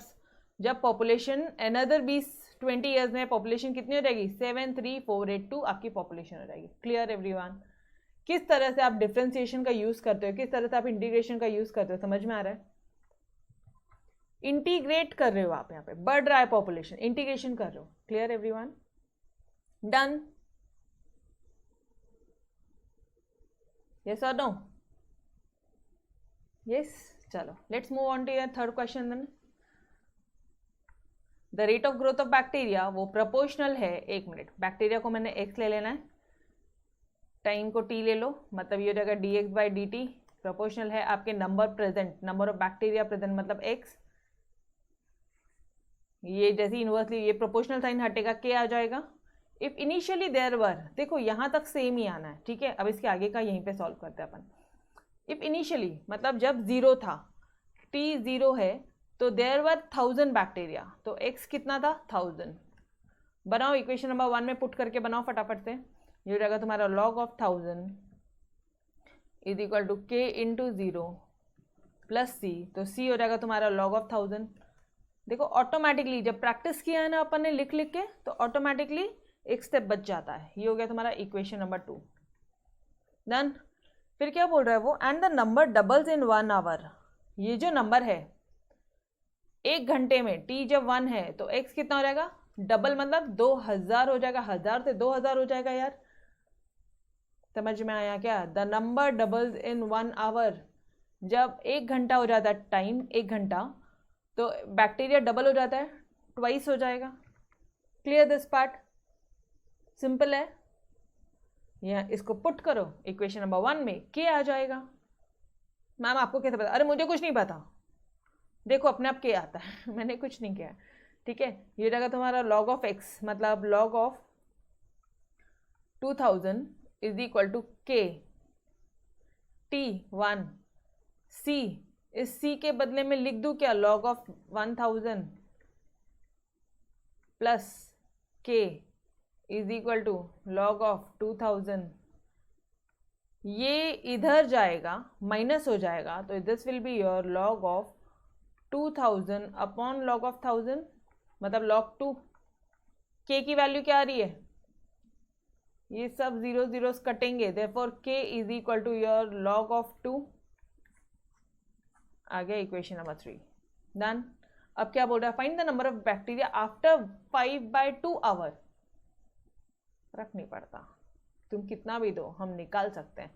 S1: जब पॉपुलेशन अनदर 20 ईयर्स में पॉपुलेशन कितनी हो जाएगी, 73482 आपकी पॉपुलेशन हो जाएगी। क्लियर एवरीवन, किस तरह से आप डिफ्रेंसिएशन का यूज करते हो, किस तरह से आप इंटीग्रेशन का यूज करते हो, समझ में आ रहा है। इंटीग्रेट कर रहे हो आप, यहाँ पे बढ़ रहा है पॉपुलेशन, इंटीग्रेशन कर रहे हो। क्लियर एवरीवन, डन, यस और नो, यस। चलो let's move on to your third question then. The rate of growth of bacteria वो प्रोपोर्शनल है, एक मिनट, बैक्टीरिया को मैंने एक्स ले लेना है, टाइम को टी ले लो, मतलब ये हो जाएगा dx/dt, प्रोपोर्शनल है आपके number present, number of bacteria present मतलब एक्स। ये जैसे इनवर्सली ये प्रोपोर्शनल साइन हटेगा के आ जाएगा। इफ इनिशियली देयर वर, देखो यहाँ तक सेम ही आना है, ठीक है। अब इसके आगे का यहीं पे सॉल्व करते हैं अपन। इफ इनिशियली मतलब जब जीरो था, टी जीरो है, तो देयर वर 1000 बैक्टीरिया, तो एक्स कितना था 1000। बनाओ इक्वेशन नंबर 1 में पुट करके बनाओ फटाफट से। ये हो जाएगा तुम्हारा log of 1000 is equal to K into 0 plus C, तो सी हो जाएगा तुम्हारा लॉग ऑफ 1000। देखो ऑटोमेटिकली जब प्रैक्टिस किया है ना अपन ने लिख लिख के, तो ऑटोमेटिकली एक स्टेप बच जाता है। ये हो गया तुम्हारा इक्वेशन नंबर 2। डन, फिर क्या बोल रहा है वो, and the number doubles in 1 hour. ये जो नंबर है एक घंटे में, टी जब 1 है तो एक्स कितना हो जाएगा, डबल मतलब 2000 हो जाएगा, 1000 से 2000 हो जाएगा यार, समझ में आया क्या। The number doubles in 1 hour, जब एक घंटा हो जाता है टाइम, एक घंटा, तो बैक्टीरिया डबल हो जाता है, ट्वाइस हो जाएगा। क्लियर दिस पार्ट, सिंपल है। यहाँ इसको पुट करो इक्वेशन नंबर 1 में, के आ जाएगा। मैम आपको कैसे पता, अरे मुझे कुछ नहीं पता, देखो अपने आप के आता है मैंने कुछ नहीं किया, ठीक है। ये जगह तुम्हारा लॉग ऑफ एक्स, मतलब log of 2000 is equal to के टी 1 सी, इस सी के बदले में लिख दूं क्या, log of 1000 plus K is equal to log of 2000 ये इधर जाएगा, माइनस हो जाएगा, तो this will be your log of 2000 upon log of 1000, मतलब लॉग 2। के की वैल्यू क्या आ रही है, ये सब जीरो जीरोस कटेंगे, देयरफॉर के is equal to your log of 2। आ गया इक्वेशन नंबर 3, डन। अब क्या बोल रहा है, find the number of bacteria after 5/2 hour. फर्क नहीं पड़ता, तुम कितना भी दो, हम निकाल सकते हैं।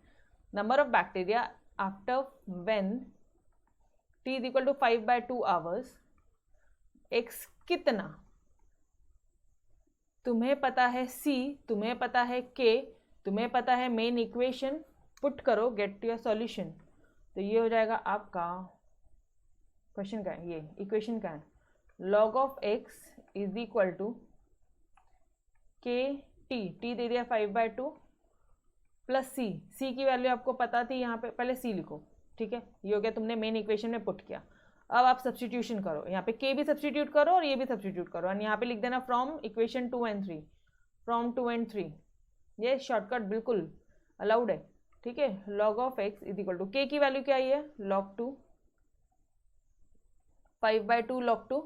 S1: Number of bacteria after when t is equal to 5/2 hours, x कितना, तुम्हें पता है c, तुम्हें पता है k, तुम्हें पता है मेन इक्वेशन, पुट करो, गेट योर सॉल्यूशन। तो ये हो जाएगा आपका, क्वेश्चन का है ये, इक्वेशन का है, log of x is equal to के टी दे दिया 5/2 प्लस सी की वैल्यू आपको पता थी, यहाँ पे पहले सी लिखो, ठीक है। ये हो गया, तुमने मेन इक्वेशन में पुट किया। अब आप सब्सटीट्यूशन करो, यहाँ पे के भी सब्सटीट्यूट करो और ये भी सब्सटीट्यूट करो, और यहाँ पे लिख देना from equation 2 and 3, from 2 and 3। ये शॉर्टकट बिल्कुल अलाउड है, ठीक है। log of x is equal to K की वैल्यू क्या आई है, log 2, 5/2 log 2,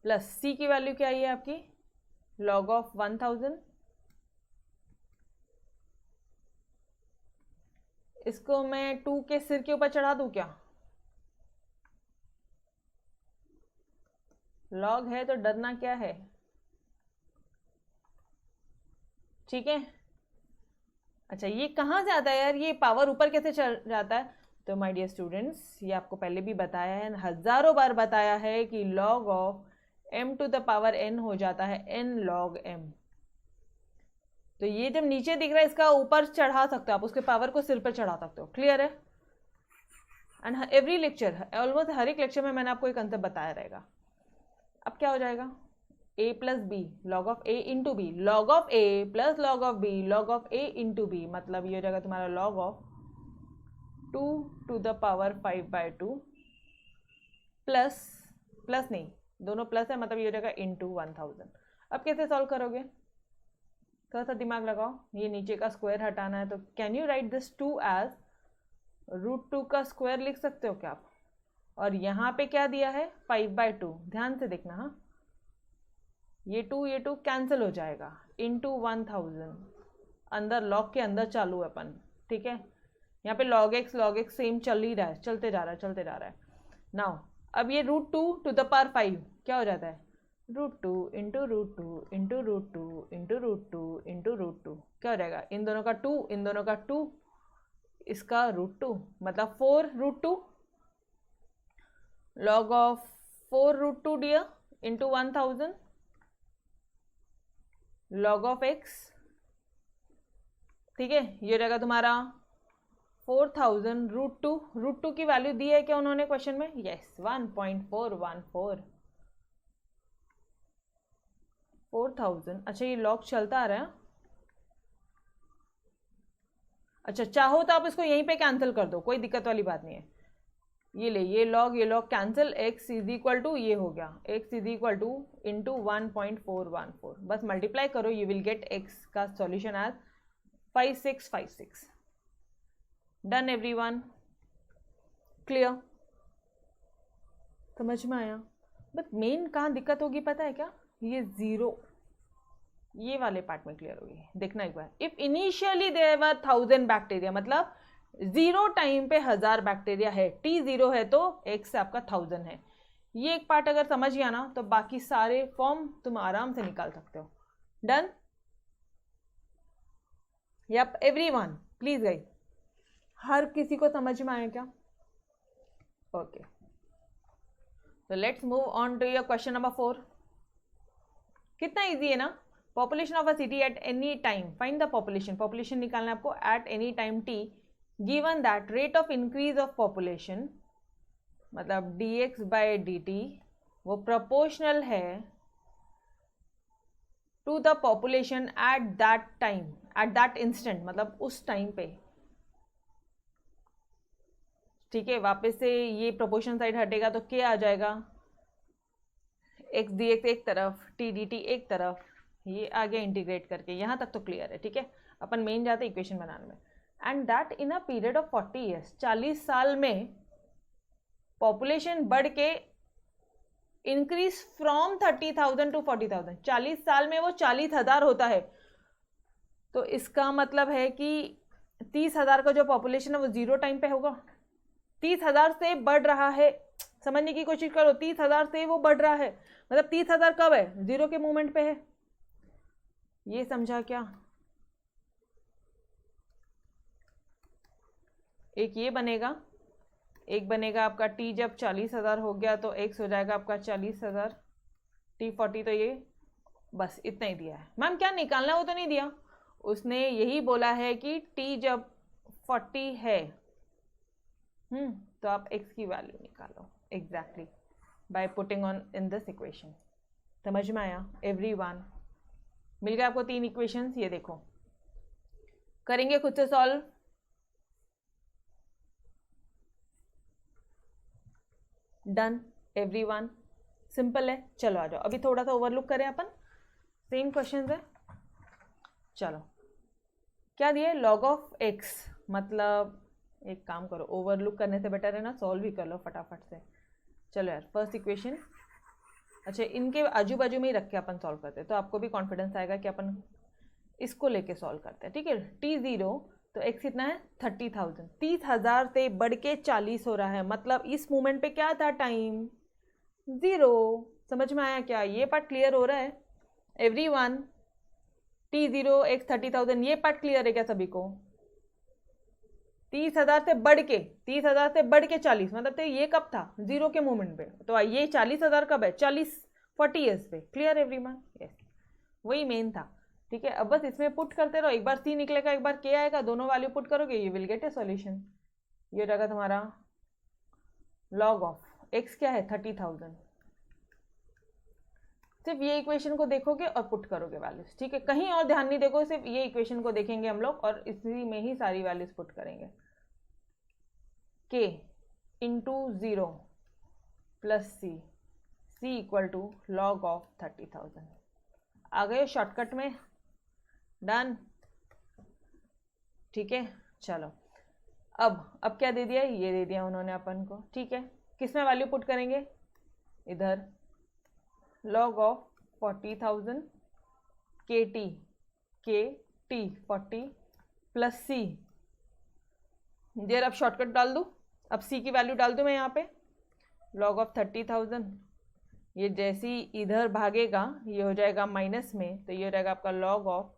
S1: प्लस सी की वैल्यू क्या आई है आपकी, log ऑफ 1000। इसको मैं 2 के सिर के ऊपर चढ़ा दूं क्या, log है तो डरना क्या है, ठीक है। अच्छा ये कहाँ से आता है यार, ये पावर ऊपर कैसे चढ़ जाता है, तो माय डियर स्टूडेंट्स, ये आपको पहले भी बताया है, हजारों बार बताया है कि log of m to the power n हो जाता है n log m। तो ये जब नीचे दिख रहा है, इसका ऊपर चढ़ा सकते हो आप, उसके पावर को सिर पर चढ़ा सकते हो, क्लियर है। एंड एवरी लेक्चर, ऑलमोस्ट हर एक लेक्चर में मैंने आपको एक कंसेप्ट बताया रहेगा। अब क्या हो जाएगा, a plus B, log of a into B, log of a plus log of b, log of a into B, मतलब ये हो जाएगा तुम्हारा log of 2 to the power 5/2 plus, plus नहीं, दोनों प्लस है, मतलब ये हो जाएगा इंटू 1000। अब कैसे सॉल्व करोगे, थोड़ा सा दिमाग लगाओ, ये नीचे का स्क्वायर हटाना है, तो can you write this 2 as √2 का स्क्वायर लिख सकते हो क्या आप, और यहाँ पे क्या दिया है 5/2, ध्यान से देखना, हाँ, ये 2 कैंसिल हो जाएगा, इंटू 1000, अंदर लॉग के अंदर चालू है अपन, ठीक है। यहाँ पे log x सेम चल ही रहा है, चलते जा रहा है। नाउ अब ये √2 टू द पावर 5 क्या हो जाता है, √2 इंटू √2 इंटू √2 इंटू √2 इंटू √2, क्या हो जाएगा, इन दोनों का 2, इन दोनों का 2, इसका √2, मतलब 4√2, log of 4√2 dear into 1000, log of x, ठीक है। ये हो जाएगा तुम्हारा 4000 √2 की वैल्यू दी है क्या उन्होंने क्वेश्चन में, यस 1.414, 4000। अच्छा ये लॉग चलता आ रहा है, अच्छा चाहो तो आप इसको यहीं पे कैंसिल कर दो, कोई दिक्कत वाली बात नहीं है। ये ले, ये log cancel, x is equal to, ये हो गया x is equal to into 1.414, बस मल्टीप्लाई करो, यू विल गेट x का solution as 5656। Done everyone, clear, समझ में आया। बट मेन कहाँ दिक्कत होगी पता है क्या, ये जीरो, ये वाले पार्ट में क्लियर होगी, देखना एक बार। If initially there were 1000 bacteria, मतलब 0 टाइम पे 1000 बैक्टीरिया है, t 0 है तो x आपका 1000 है। ये एक पार्ट अगर समझ गया ना, तो बाकी सारे फॉर्म तुम आराम से निकाल सकते हो। Done, yup everyone, please guys, हर किसी को समझ में आया क्या, ओके। तो let's move on to your question number 4। कितना इजी है ना, population of a city at any time, find the population, population निकालना है आपको at any time t, given that rate of increase of population, मतलब dx/dt वो proportional है to the population at that time, at that instant, मतलब उस time पे, ठीक है। वापस से ये प्रोपोर्शन साइड हटेगा तो क्या आ जाएगा, x dx एक तरफ, t dt एक तरफ, ये आगे इंटीग्रेट करके, यहाँ तक तो क्लियर है, ठीक है। अपन मेन जाते इक्वेशन बनाने में। And that in a period of 40 years, 40 साल में पॉपुलेशन बढ़ के इंक्रीज फ्रॉम 30,000 टू 40,000, 40 साल में वो 40,000 होता है। तो इसका मतलब है कि 30,000 का जो पॉपुलेशन है वो 0 टाइम पे होगा। 30,000 से बढ़ रहा है, समझने की कोशिश करो, 30,000 से वो बढ़ रहा है, मतलब 30,000 कब है? 0 के मोमेंट पे है। ये समझा क्या? एक ये बनेगा, एक बनेगा आपका टी जब 40,000 हो गया तो एक्स हो जाएगा आपका 40,000, टी 40, तो ये बस इतना ही दिया है। मैम क्या निकालना है वो तो नहीं दिया, उसने यही बोला है कि टी जब 40 है तो आप x की वैल्यू निकालो exactly by putting on in this equation. समझ में आया एवरीवन? मिल गया आपको 3 इक्वेशंस। ये देखो, करेंगे खुद से सॉल्व। डन एवरीवन, सिंपल है। चलो आ जाओ, अभी थोड़ा सा ओवरलुक करें अपन, सेम क्वेश्चन है। चलो क्या दिया? लॉग ऑफ एक्स, मतलब एक काम करो, ओवरलुक करने से बेटर है ना, सॉल्व ही कर लो फटाफट से। चलो यार, फर्स्ट इक्वेशन, अच्छा इनके आजू बाजू में ही रख के अपन सॉल्व करते हैं तो आपको भी कॉन्फिडेंस आएगा कि अपन इसको लेके सॉल्व करते हैं। ठीक है, t0 तो x कितना है? 30,000, 30,000 से बढ़ के 40 हो रहा है, मतलब इस मोमेंट पे क्या था? टाइम 0। समझ में आया क्या? ये पार्ट क्लियर हो रहा है एवरीवन? t0 x 30,000, ये पार्ट क्लियर है क्या सभी को? 30,000 से बढ़ के, 30,000 से बढ़ के 40, मतलब तो ये कब था? 0 के मोमेंट पे। तो ये 40,000 कब है? 40 ईयर्स पे। Clear everyone? यस, वही मेन था। ठीक है, अब बस इसमें पुट करते रहो, एक बार सी निकलेगा एक बार के आएगा, दोनों वैल्यू पुट करोगे, you will gate A solution. ये हो जाएगा तुम्हारा लॉग ऑफ एक्स क्या है? 30,000। सिर्फ ये इक्वेशन को देखोगे और पुट करोगे वैल्यूज। ठीक है, कहीं और ध्यान नहीं देखो, सिर्फ ये इक्वेशन को देखेंगे हम लोग और इसी में ही सारी वैल्यूज पुट करेंगे। K into 0 plus C, C equal to log of 30,000। आ गए शॉर्टकट में? डन। ठीक है, चलो अब क्या दे दिया? ये दे दिया उन्होंने अपन को। ठीक है, किसमें वैल्यू पुट करेंगे? इधर log ऑफ 40,000 के टी 40 प्लस सी। देर अब शॉर्टकट डाल दूँ, अब सी की वैल्यू डाल दूँ मैं यहाँ पे, log ऑफ 30,000, ये जैसी इधर भागेगा ये हो जाएगा माइनस में, तो ये हो जाएगा आपका log ऑफ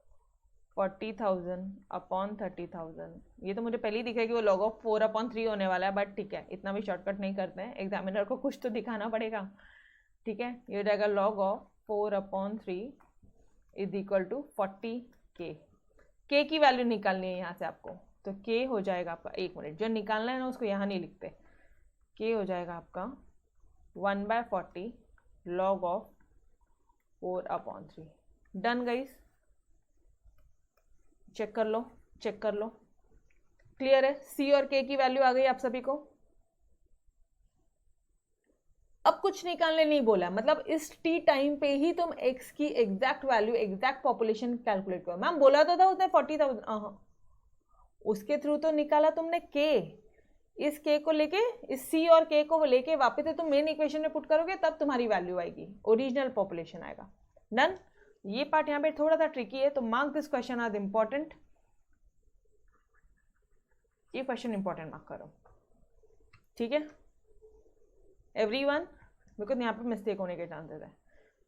S1: 40,000 अपॉन 30,000। ये तो मुझे पहले ही दिखा है कि वो log ऑफ 4/3 होने वाला है, बट ठीक है, इतना भी शॉर्टकट नहीं करते हैं, एग्जामिनर को कुछ तो दिखाना पड़ेगा। ठीक है, ये हो जाएगा log of 4/3 is equal to 40 K की वैल्यू निकालनी है यहाँ से आपको, तो के हो जाएगा आपका, एक मिनट, जो निकालना है ना उसको यहाँ नहीं लिखते, के हो जाएगा आपका 1/40 log of 4/3। Done guys, check कर लो, चेक कर लो, क्लियर है? सी और के की वैल्यू आ गई आप सभी को। अब कुछ निकालने नहीं बोला, मतलब इस टी टाइम पे ही तुम एक्स की exact value, exact population calculate करो। मैम बोला तो था उसने 40,000, उसके थ्रू तो निकाला तुमने के, इस के को लेके, इस सी और के को लेके वापस से तुम मेन इक्वेशन में पुट करोगे, तब तुम्हारी वैल्यू आएगी, ओरिजिनल पॉपुलेशन आएगा। डन। ये पार्ट यहाँ पे थोड़ा सा ट्रिकी है, तो मार्क दिस क्वेश्चन आज इंपॉर्टेंट, ये क्वेश्चन इंपॉर्टेंट मार्क करो। ठीक है एवरीवन, बिकॉज यहाँ पे मिस्टेक होने के चांसेस है।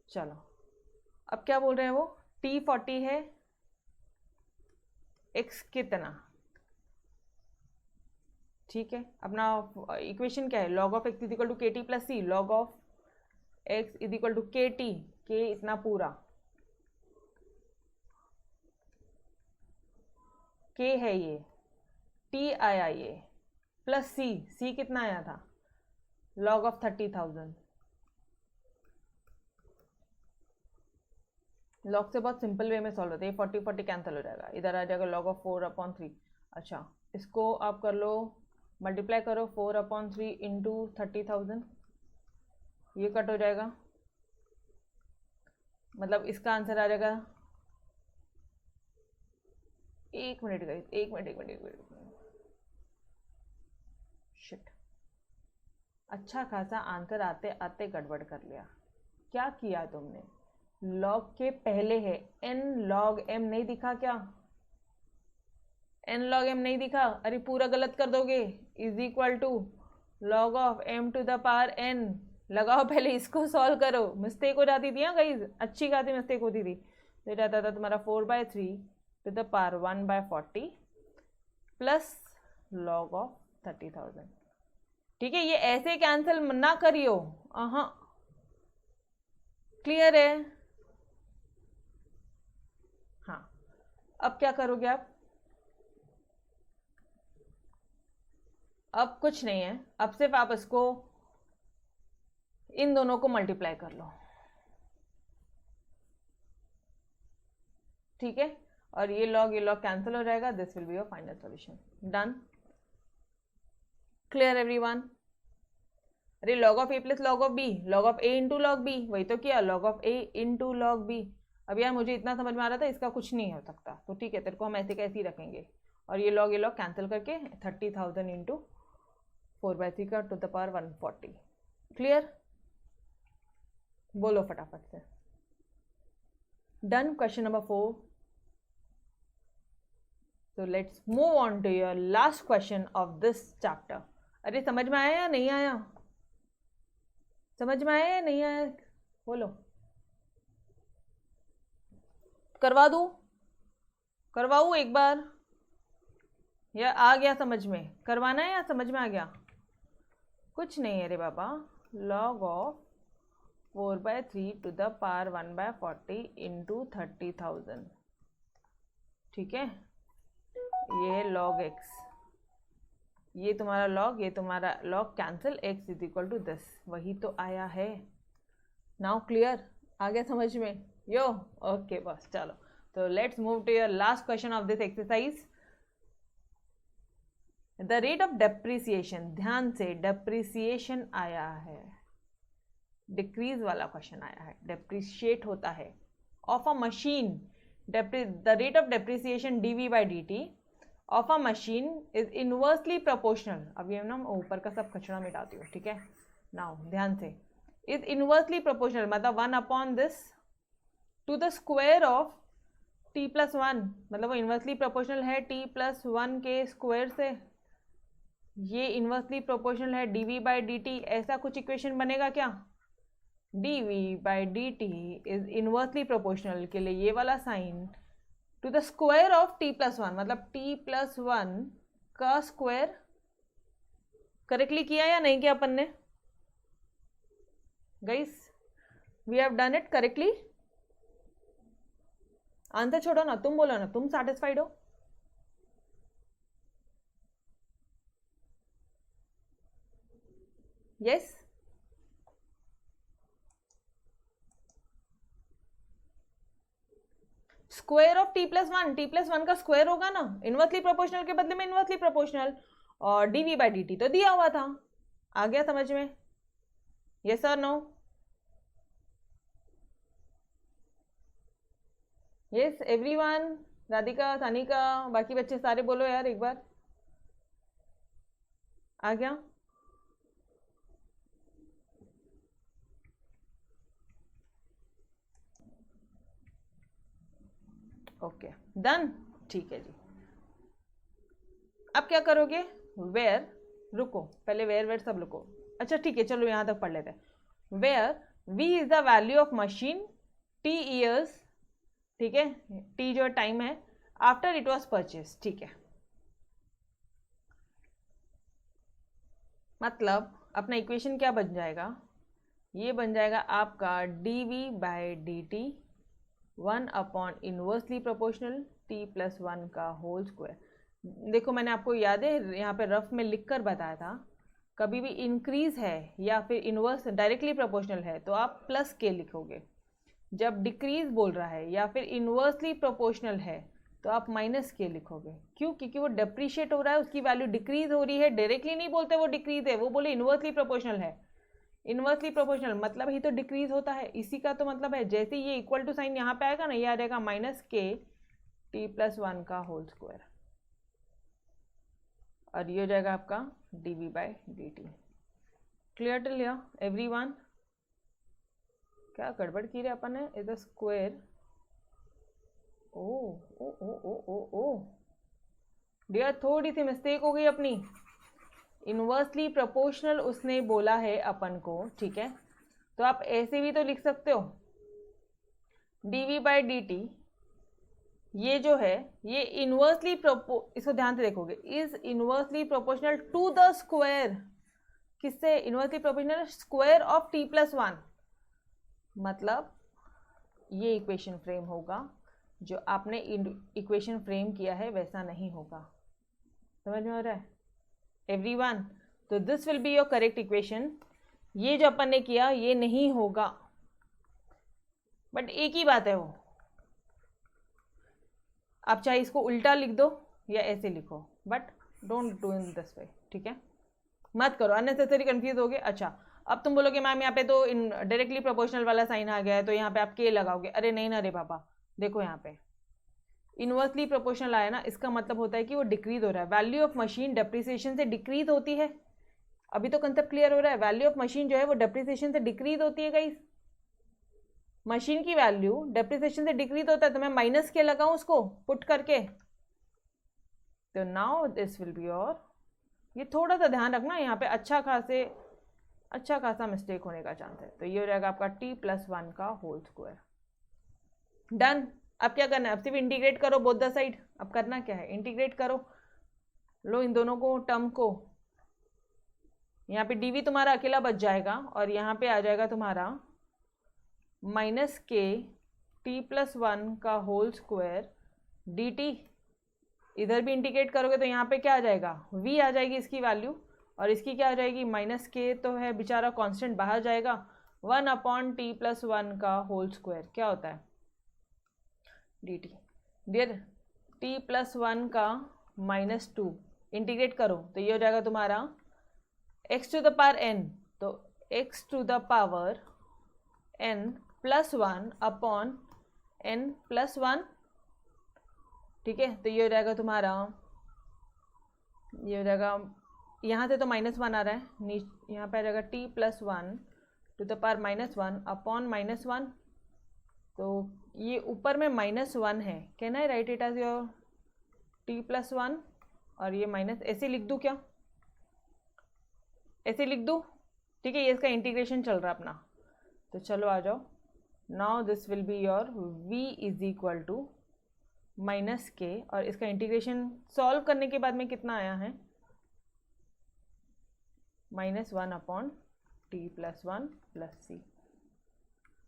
S1: चलो अब क्या बोल रहे हैं वो? t40 है, x कितना? ठीक है, अपना इक्वेशन क्या है? log of x is equal to के T plus c, log of x is equal to के टी, के इतना पूरा, के है ये, t आया ये, प्लस सी, सी कितना आया था? log of 30,000। लॉग से बहुत सिंपल वे में सॉल्व होता है, ये 40 कैंसिल हो जाएगा, इधर आ जाएगा log ऑफ 4/3। अच्छा इसको आप कर लो, मल्टीप्लाई करो 4/3 इंटू 30,000, ये कट हो जाएगा, मतलब इसका आंसर आ जाएगा एक मिनट गई, एक मिनट। शिट, अच्छा खासा आंसर आते आते गड़बड़ कर लिया। क्या किया तुमने? लॉग के पहले है n log m, नहीं दिखा क्या? n log m नहीं दिखा? अरे पूरा गलत कर दोगे। Is equal to log of m to the power n। लगाओ, पहले इसको सॉल्व करो। मिस्टेक हो जाती थी, हाँ गाइज, अच्छी खासी मिस्टेक होती थी। तो जाता था तुम्हारा 4/3 to the power 1/40 plus log of 30,000। ठीक है, ये ऐसे कैंसिल ना करियो। हाँ, क्लियर है? हाँ, अब क्या करोगे आप? अब कुछ नहीं है, अब सिर्फ आप इसको इन दोनों को मल्टीप्लाई कर लो, ठीक है, और ये लॉग कैंसिल हो जाएगा। This will be your final solution. Done? Clear everyone? अरे log of A plus log of b, log of A into log b, वही तो किया, log of A into log B. अब यार मुझे इतना समझ में आ रहा था, इसका कुछ नहीं हो सकता, तो ठीक है, तेरे को हम ऐसे कैसे ही रखेंगे। और ये लॉग कैंसिल करके 30,000 इंटू 4/3 का टू द पावर 140। क्लियर? बोलो फटाफट से। Done? Question number 4। So let's move on to your last question of this chapter. अरे समझ में आया या नहीं आया? समझ में आया या नहीं आया? बोलो। करवा दूं? करवाऊं एक बार? या आ गया समझ में? करवाना है या समझ में आ गया? कुछ नहीं है रे बाबा। log of 4/3 to the power 1/40 into 30,000। ठीक है, ये है log x, ये तुम्हारा log, ये तुम्हारा log cancel, x is equal to this, वही तो आया है। Now clear? आ गया समझ में? यो ओके बस, चलो तो let's move to your last question of this exercise. The rate of depreciation, ध्यान से, डेप्रिसिएशन आया है, डिक्रीज वाला क्वेश्चन आया है, डेप्रिशिएट होता है of a machine, the rate of depreciation dv/dt of a machine is inversely proportional. अब ये ना ऊपर का सब कचरा मिटाती हूँ, ठीक है। नाउ ध्यान से, इज इनवर्सली प्रोपोर्शनल मतलब 1 this to the square of t+1, मतलब वो इनवर्सली प्रोपोर्शनल है t+1 के स्क्वायर से। ये इनवर्सली प्रोपोर्शनल है dv/dt, ऐसा कुछ इक्वेशन बनेगा क्या? dv/dt इज इनवर्सली प्रोपोर्शनल के लिए ये वाला sign to the square of t+1, मतलब t+1 का स्क्वायर। करेक्टली किया या नहीं किया अपन ने guys? We have done it correctly. Answer छोड़ो ना, तुम बोलो ना, तुम सैटिस्फाइड हो? यस? स्क्वायर ऑफ t+1 का स्क्वायर होगा ना, इनवर्सली प्रोपोर्शनल के बदले में इनवर्सली प्रोपोर्शनल, और dv/dt तो दिया हुआ था। आ गया समझ में? यस और no? Yes everyone? Radhika, Sanika, बाकी बच्चे सारे बोलो यार एक बार। आ गया? ओके डन, ठीक है जी। अब क्या करोगे? वेयर, रुको पहले, वेयर सब रुको। अच्छा ठीक है, चलो यहां तक पढ़ लेते हैं। Where v is the value of machine t years, ठीक है, t जो टाइम है, आफ्टर इट वॉज परचेज, ठीक है। मतलब अपना इक्वेशन क्या बन जाएगा? ये बन जाएगा आपका dv/dt 1 इनवर्सली प्रोपोर्शनल t+1 का होल स्क्वायर। देखो मैंने आपको याद है यहाँ पे रफ में लिख कर बताया था, कभी भी इंक्रीज है या फिर इनवर्स डायरेक्टली प्रोपोर्शनल है तो आप प्लस के लिखोगे, जब डिक्रीज बोल रहा है या फिर इनवर्सली प्रोपोर्शनल है तो आप माइनस के लिखोगे। क्यों? क्योंकि वो डेप्रीशिएट हो रहा है, उसकी वैल्यू डिक्रीज हो रही है। डायरेक्टली नहीं बोलते वो डिक्रीज है, वो बोले इनवर्सली प्रोपोर्शनल है। इनवर्सली प्रोपोर्शनल मतलब ही तो डिक्रीज होता है, इसी का तो मतलब है। जैसे ये इक्वल टू साइन यहाँ पे आएगा ना, ये आ जाएगा -k t+1 का होल स्क्वायर, और ये हो जाएगा आपका dv/dt। Clear till here everyone? क्या गड़बड़ की रे अपन ने? Is the square, oh oh oh oh oh oh dear, थोड़ी सी मिस्टेक हो गई अपनी। इनवर्सली प्रोपोर्शनल उसने बोला है अपन को, ठीक है, तो आप ऐसे भी तो लिख सकते हो dv/dt, ये जो है ये इनवर्सली इसको ध्यान से देखोगे, is inversely proportional to the square. किससे? Inversely proportional square of t+1। मतलब ये इक्वेशन फ्रेम होगा, जो आपने इक्वेशन फ्रेम किया है वैसा नहीं होगा। समझ में आ रहा है एवरीवन? तो this will be your correct equation. ये जो अपन ने किया ये नहीं होगा, बट एक ही बात है वो, आप चाहे इसको उल्टा लिख दो या ऐसे लिखो, but don't do in this way, ठीक है? मत करो, अननेसेसरी कंफ्यूज हो गए। अच्छा, अब तुम बोलोगे मैम यहाँ पे तो इन डायरेक्टली प्रोपोर्शनल वाला साइन आ गया है, तो यहाँ पे आप के लगाओगे। अरे नहीं ना रे बाबा, देखो यहाँ पे इनवर्सली प्रोपोर्शनल आया ना, इसका मतलब होता है कि वो डिक्रीज हो रहा है। वैल्यू ऑफ मशीन डेप्रिसिएशन से डिक्रीज होती है। अभी तो कंसेप्ट क्लियर हो रहा है। वैल्यू ऑफ मशीन जो है वो डेप्रिसिएशन से डिक्रीज होती है गाइस। मशीन की वैल्यू डेप्रिसिएशन से डिक्रीज होता है, तो मैं माइनस के लगाऊं उसको पुट करके, तो now this will be your, ये थोड़ा सा ध्यान रखना, यहाँ पे अच्छा खासा मिस्टेक होने का चांस है। तो ये हो जाएगा आपका t+1 का होल स्क्वायर। डन। अब क्या करना है? अब सिर्फ इंटीग्रेट करो बोथ द साइड। अब करना क्या है? इंटीग्रेट करो, लो इन दोनों को, टर्म को, यहाँ पे dv तुम्हारा अकेला बच जाएगा, और यहाँ पे आ जाएगा तुम्हारा -k t+1 का होल स्क्वायर dt। इधर भी इंटीग्रेट करोगे तो यहाँ पे क्या आ जाएगा? v आ जाएगी इसकी वैल्यू, और इसकी क्या आ जाएगी? -k तो है बेचारा कांस्टेंट, बाहर जाएगा। 1/t+1 का होल स्क्वायर क्या होता है? dt। डियर t+1 का -2 इंटीग्रेट करो तो ये हो जाएगा तुम्हारा x⁴n, तो x⁴n +1 अपॉन n+1, ठीक है? तो ये हो जाएगा तुम्हारा, ये हो जाएगा, यहाँ से तो -1 आ रहा है, यहाँ पे आ जाएगा t+1 ⁻⁻1 अपॉन -1, तो ये ऊपर में -1 है। Can I write it as your t+1, और ये माइनस ऐसे लिख दूँ क्या? ऐसे लिख दूँ, ठीक है? ये इसका इंटीग्रेशन चल रहा है अपना, तो चलो आ जाओ। Now this will be your v = -k, और इसका इंटीग्रेशन सॉल्व करने के बाद में कितना आया है? -1/t+1 + c।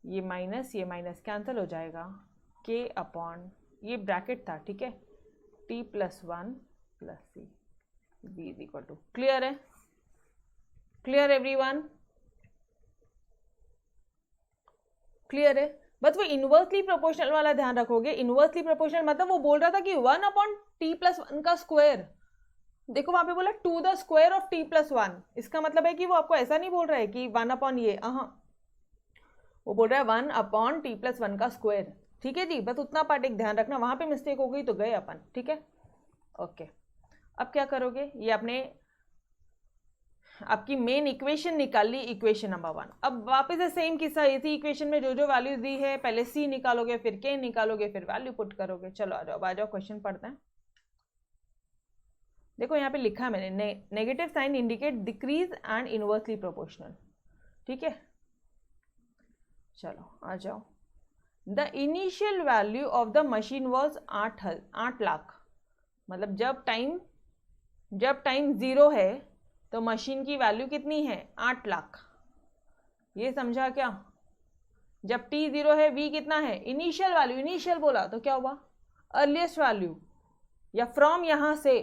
S1: ये माइनस कैंसिल हो जाएगा, k अपॉन, ये ब्रैकेट था, ठीक है, t+1 + c। v = क्लियर है? Clear everyone? क्लियर है? बस वो इनवर्सली प्रोपोर्शनल वाला ध्यान रखोगे। इनवर्सली प्रोपोर्शनल मतलब वो बोल रहा था कि 1/t+1 का स्क्वायर, देखो वहां पे बोला to the square of t+1, इसका मतलब है कि वो आपको ऐसा नहीं बोल रहा है कि 1/, ये वो बोल रहा है 1/t+1 का स्क्वायर, ठीक है जी? बस उतना पार्ट एक ध्यान रखना, वहां पे मिस्टेक हो गई तो गए अपन, ठीक है? ओके, अब क्या करोगे? ये आपने आपकी मेन इक्वेशन निकाल ली, इक्वेशन नंबर 1। अब वापस से सेम किस्सा, इसी इक्वेशन में जो जो वैल्यूज दी है पहले c निकालोगे, फिर k निकालोगे, फिर वैल्यू पुट करोगे। चलो आ जाओ क्वेश्चन पढ़ते हैं। देखो यहाँ पे लिखा है मैंने, negative sign indicate decrease and inversely proportional, ठीक है? चलो आ जाओ। The initial value of the machine was 8 lakh. मतलब जब टाइम 0 है तो मशीन की वैल्यू कितनी है? 8 लाख। ये समझा क्या? जब t 0 है, v कितना है? इनिशियल वैल्यू, इनिशियल बोला तो क्या हुआ? अर्लीस्ट वैल्यू, या फ्रॉम यहां से,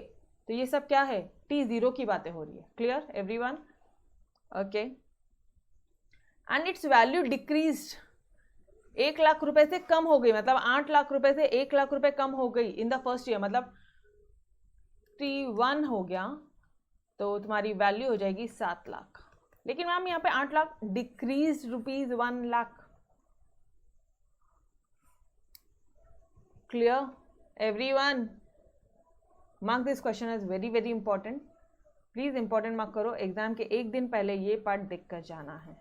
S1: तो ये सब क्या है? t 0 की बातें हो रही है। Clear everyone? Okay. And it's value decreased, 1 lakh रुपए से कम हो गई, मतलब 8 लाख रुपए से 1 लाख रुपए कम हो गई इन द फर्स्ट ईयर, मतलब t1 हो गया, तो तुम्हारी वैल्यू हो जाएगी 7 लाख। लेकिन मैम यहाँ पे 8 lakh decrease ₹1 lakh. Clear? Everyone mark this question is very very important, please important mark करो। एग्जाम के एक दिन पहले ये पार्ट देख कर जाना है,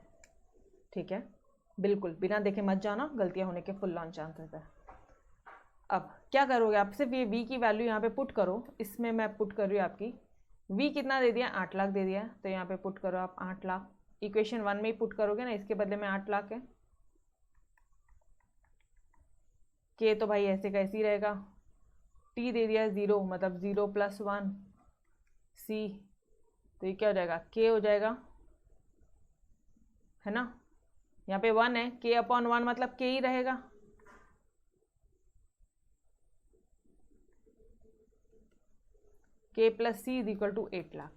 S1: ठीक है? बिल्कुल बिना देखे मत जाना, गलतियां होने के फुल ऑन चांसेस है। अब क्या करोगे आप, सिर्फ ये v की वैल्यू यहाँ पे पुट करो। इसमें मैं पुट कर रही हूँ आपकी v कितना दे दिया, 8 लाख दे दिया, तो यहाँ पे पुट करो आप 8 लाख। इक्वेशन 1 में ही पुट करोगे ना, इसके बदले में 8 लाख है। k तो भाई ऐसे कैसे ही रहेगा, t दे दिया 0, मतलब 0 + 1 c, तो ये क्या हो जाएगा, k हो जाएगा, है ना? यहाँ पे 1 है, k/1 मतलब k ही रहेगा। k + c = 8 lakh.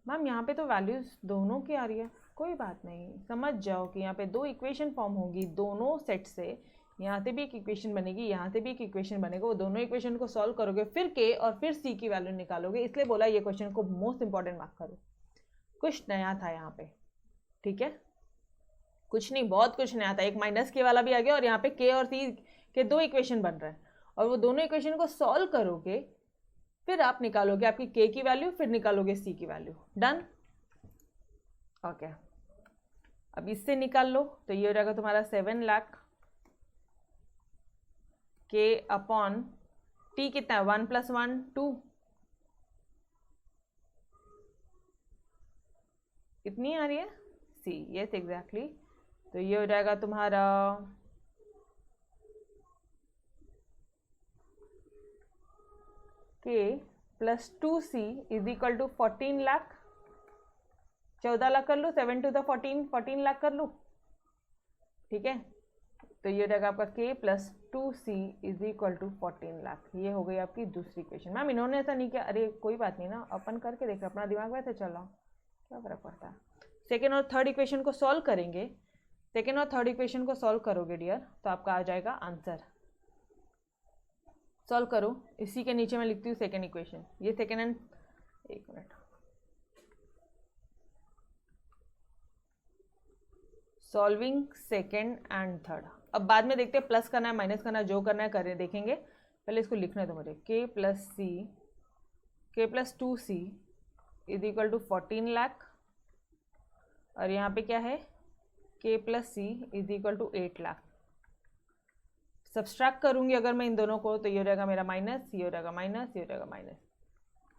S1: मैम यहाँ पे तो वैल्यूज दोनों की आ रही है, कोई बात नहीं, समझ जाओ कि यहाँ पे दो इक्वेशन फॉर्म होगी दोनों सेट से। यहाँ से भी एक इक्वेशन बनेगी, यहाँ से भी एक इक्वेशन बनेगा, वो दोनों इक्वेशन को सॉल्व करोगे, फिर k और फिर c की वैल्यू निकालोगे। इसलिए बोला ये क्वेश्चन को मोस्ट इंपॉर्टेंट मार्क करो। कुछ नया था यहाँ पे, ठीक है? कुछ नहीं, बहुत कुछ नया था। एक -k वाला भी आ गया और यहाँ पे k और c के दो इक्वेशन बन रहे हैं, और वो दोनों इक्वेशन को सॉल्व करोगे, फिर आप निकालोगे आपकी k की वैल्यू, फिर निकालोगे c की वैल्यू। डन? ओके, अब इससे निकाल लो, तो ये हो जाएगा तुम्हारा 7 लाख। k/t कितना है, 1 + 1 2, इतनी आ रही है c, यस एग्जैक्टली। तो ये हो जाएगा तुम्हारा k + 2c = 14 लाख। 14 लाख कर लो, 7 to the 14 लाख कर लो, ठीक है? तो ये हो जाएगा आपका k + 2c = 14 लाख। ये हो गई आपकी दूसरी इक्वेशन। मैम इन्होंने ऐसा नहीं किया, अरे कोई बात नहीं ना, अपन करके देख, अपना दिमाग वैसे चल रहा, क्या फर्क पड़ता है। सेकेंड और थर्ड इक्वेशन को सॉल्व करेंगे, सेकेंड और थर्ड इक्वेशन को सॉल्व करोगे डियर, तो आपका आ जाएगा आंसर। सॉल्व करो, इसी के नीचे मैं लिखती हूँ सेकेंड इक्वेशन, ये सेकेंड एंड, एक minute, solving second and third. अब बाद में देखते हैं प्लस करना है माइनस करना है, जो करना है करें, देखेंगे, पहले इसको लिखना है तो मुझे k + 2c = 14 लाख, और यहाँ पे क्या है, k + c = 8 लाख। सब्सट्रैक्ट करूंगी अगर मैं इन दोनों को, तो ये हो जाएगा मेरा माइनस, ये हो जाएगा माइनस, ये हो जाएगा माइनस,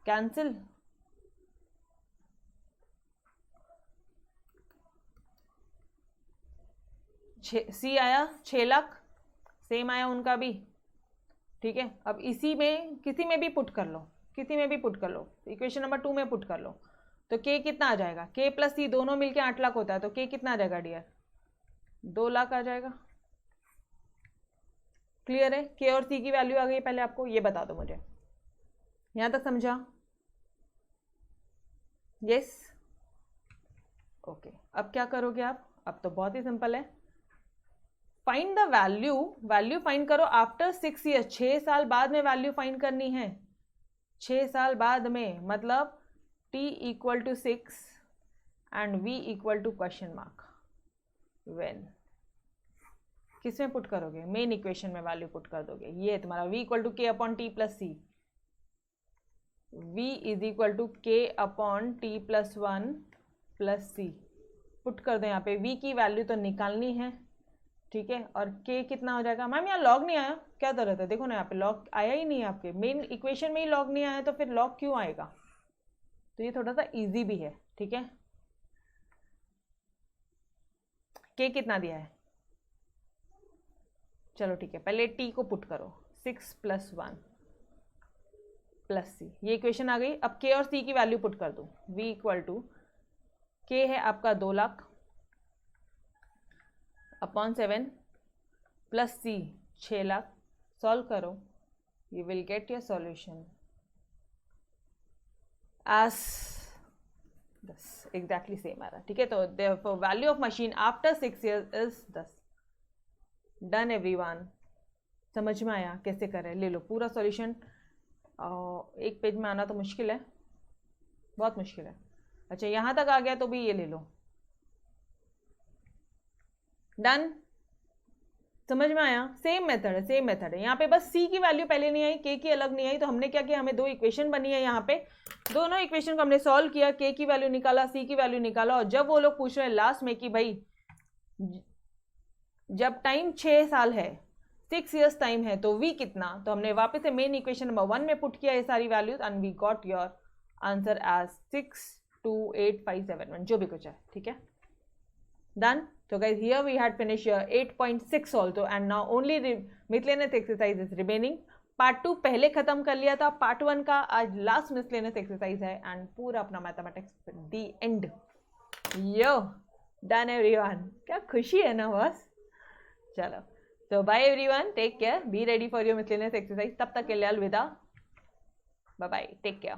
S1: कैंसिल। सी आया 6 लाख, सेम आया उनका भी, ठीक है? अब इसी में किसी में भी पुट कर लो, किसी में भी पुट कर लो, इक्वेशन नंबर 2 में पुट कर लो, तो k कितना आ जाएगा, k + c दोनों मिलके 8 लाख होता है, तो k कितना आ जाएगा डियर, 2 लाख आ जाएगा। क्लियर है? k और c की वैल्यू आ गई, पहले आपको ये बता दो मुझे, यहां तक समझा? Yes, okay. अब क्या करोगे आप, अब तो बहुत ही सिंपल है, find the value, value find करो आफ्टर 6 ईयर, 6 साल बाद में वैल्यू फाइंड करनी है, 6 साल बाद में, मतलब t = 6 एंड v = ? व्हेन। किस में पुट करोगे, मेन इक्वेशन में वैल्यू पुट कर दोगे, ये तुम्हारा v = k/t + c, v = k/t + 1 + c, put कर दो। यहाँ पे v की वैल्यू तो निकालनी है, ठीक है? और k कितना हो जाएगा, मैम यहाँ लॉग नहीं आया, क्या जरूरत है, देखो ना यहाँ पे लॉग आया ही नहीं है, आपके मेन इक्वेशन में ही लॉग नहीं आया, तो फिर लॉग क्यों आएगा? तो ये थोड़ा सा इजी भी है, ठीक है? k कितना दिया है, चलो ठीक है, पहले t को पुट करो, 6 + 1 + c, ये इक्वेशन आ गई। अब k और c की वैल्यू पुट कर दो, v = k है आपका 2 लाख / 7 + c 6 लाख, सॉल्व करो, you will get your solution as this, exactly same आ रहा, ठीक है? तो therefore value of machine after 6 years is 10। Done everyone, समझ में आया कैसे करें? ले लो पूरा सॉल्यूशन, एक पेज में आना तो मुश्किल है, बहुत मुश्किल है। अच्छा यहाँ तक आ गया तो भी ये ले लो, डन। समझ में आया? सेम मेथड है, सेम मेथड है। यहाँ पे बस सी की वैल्यू पहले नहीं आई, के की अलग नहीं आई, तो हमने क्या किया, हमें दो इक्वेशन बनी है यहाँ पे, दोनों इक्वेशन को हमने सॉल्व किया, के की वैल्यू निकाला, सी की वैल्यू निकाला, और जब वो लोग पूछ रहे हैं लास्ट में कि भाई जब टाइम 6 साल है, 6 years टाइम है, तो वी कितना, तो हमने वापस से मेन इक्वेशन नंबर 1 में पुट किया ये सारी values and we got your answer as 628,571 जो भी कुछ है, ठीक है, done. So guys, here we had finished your 8.6 also and now only miscellaneous exercise is remaining. Part 2 पहले खत्म कर लिया था, पार्ट 1 का आज लास्ट मिसलेनियस एक्सरसाइज है एंड पूरा अपना mathematics the end. Yo done everyone, क्या खुशी है ना बस। चलो तो bye everyone, take care, be ready for your miscellaneous exercise. तब तक के लिए अलविदा, बाय बाय, टेक केयर।